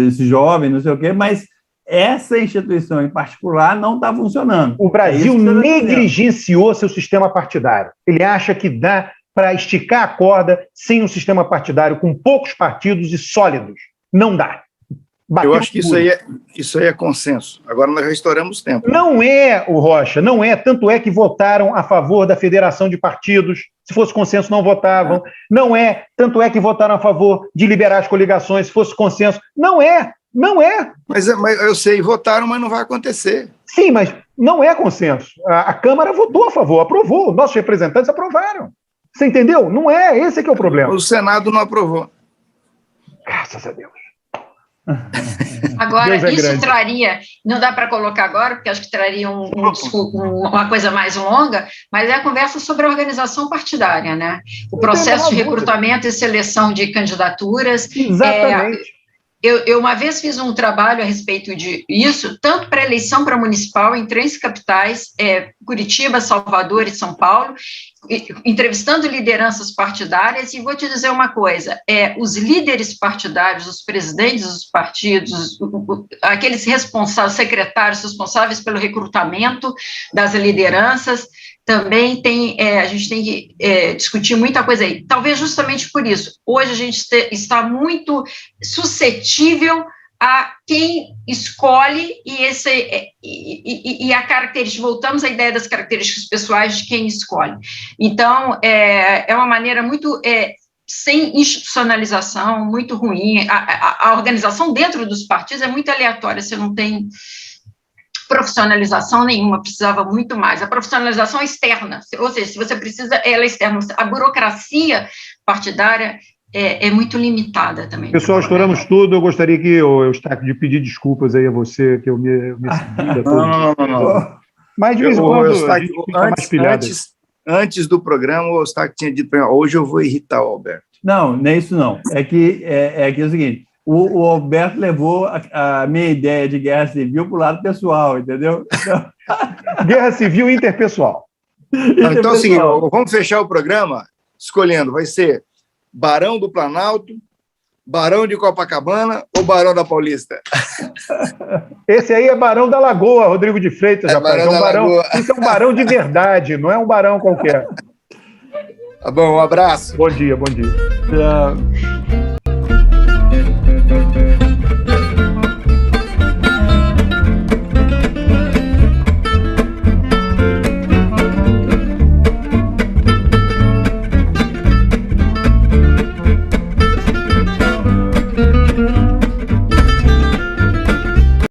esse jovem, não sei o quê, mas essa instituição em particular não está funcionando. O Brasil negligenciou seu sistema partidário. Ele acha que dá para esticar a corda sem um sistema partidário com poucos partidos e sólidos. Não dá. Eu acho que isso aí é consenso. Agora nós já estouramos tempo. Não é, o Rocha, não é. Tanto é que votaram a favor da federação de partidos. Se fosse consenso, não votavam. Não é. Tanto é que votaram a favor de liberar as coligações. Se fosse consenso, não é. Não é. Mas eu sei, votaram, mas não vai acontecer. Sim, mas não é consenso. A Câmara votou a favor, aprovou. Nossos representantes aprovaram. Você entendeu? Não é. Esse é que é o problema. O Senado não aprovou. Graças a Deus. Agora, Deus é isso grande. traria, não dá para colocar agora, porque acho que traria uma coisa mais longa, mas é a conversa sobre a organização partidária, né? O processo de recrutamento e seleção de candidaturas. Exatamente. Eu uma vez fiz um trabalho a respeito disso, tanto para eleição para municipal em 3 capitais, Curitiba, Salvador e São Paulo, entrevistando lideranças partidárias, e vou te dizer uma coisa, os líderes partidários, os presidentes dos partidos, aqueles responsáveis, secretários responsáveis pelo recrutamento das lideranças, também a gente tem que discutir muita coisa aí. Talvez justamente por isso, hoje a gente está muito suscetível a quem escolhe e a característica, voltamos à ideia das características pessoais de quem escolhe. Então, é uma maneira muito sem institucionalização, muito ruim. A organização dentro dos partidos é muito aleatória, você não tem profissionalização nenhuma, precisava muito mais. A profissionalização é externa, ou seja, se você precisa, ela é externa. A burocracia partidária é muito limitada também. Pessoal, estouramos tudo. Eu gostaria que eu Eustáquio, de pedir desculpas aí a você, que eu me segui. Não. Mas de vez em quando a gente fica mais pilhado. Antes do programa, o Eustáquio tinha dito para mim, hoje eu vou irritar o Alberto. Não, nem isso não. É que é o seguinte, o Alberto levou a minha ideia de guerra civil para o lado pessoal, entendeu? Então... Guerra civil interpessoal. Então é o seguinte, vamos fechar o programa escolhendo, vai ser Barão do Planalto, Barão de Copacabana ou Barão da Paulista? Esse aí é Barão da Lagoa, Rodrigo de Freitas, rapaz. Isso é um barão de verdade, não é um barão qualquer. Tá bom, um abraço. Bom dia, bom dia. Tchau.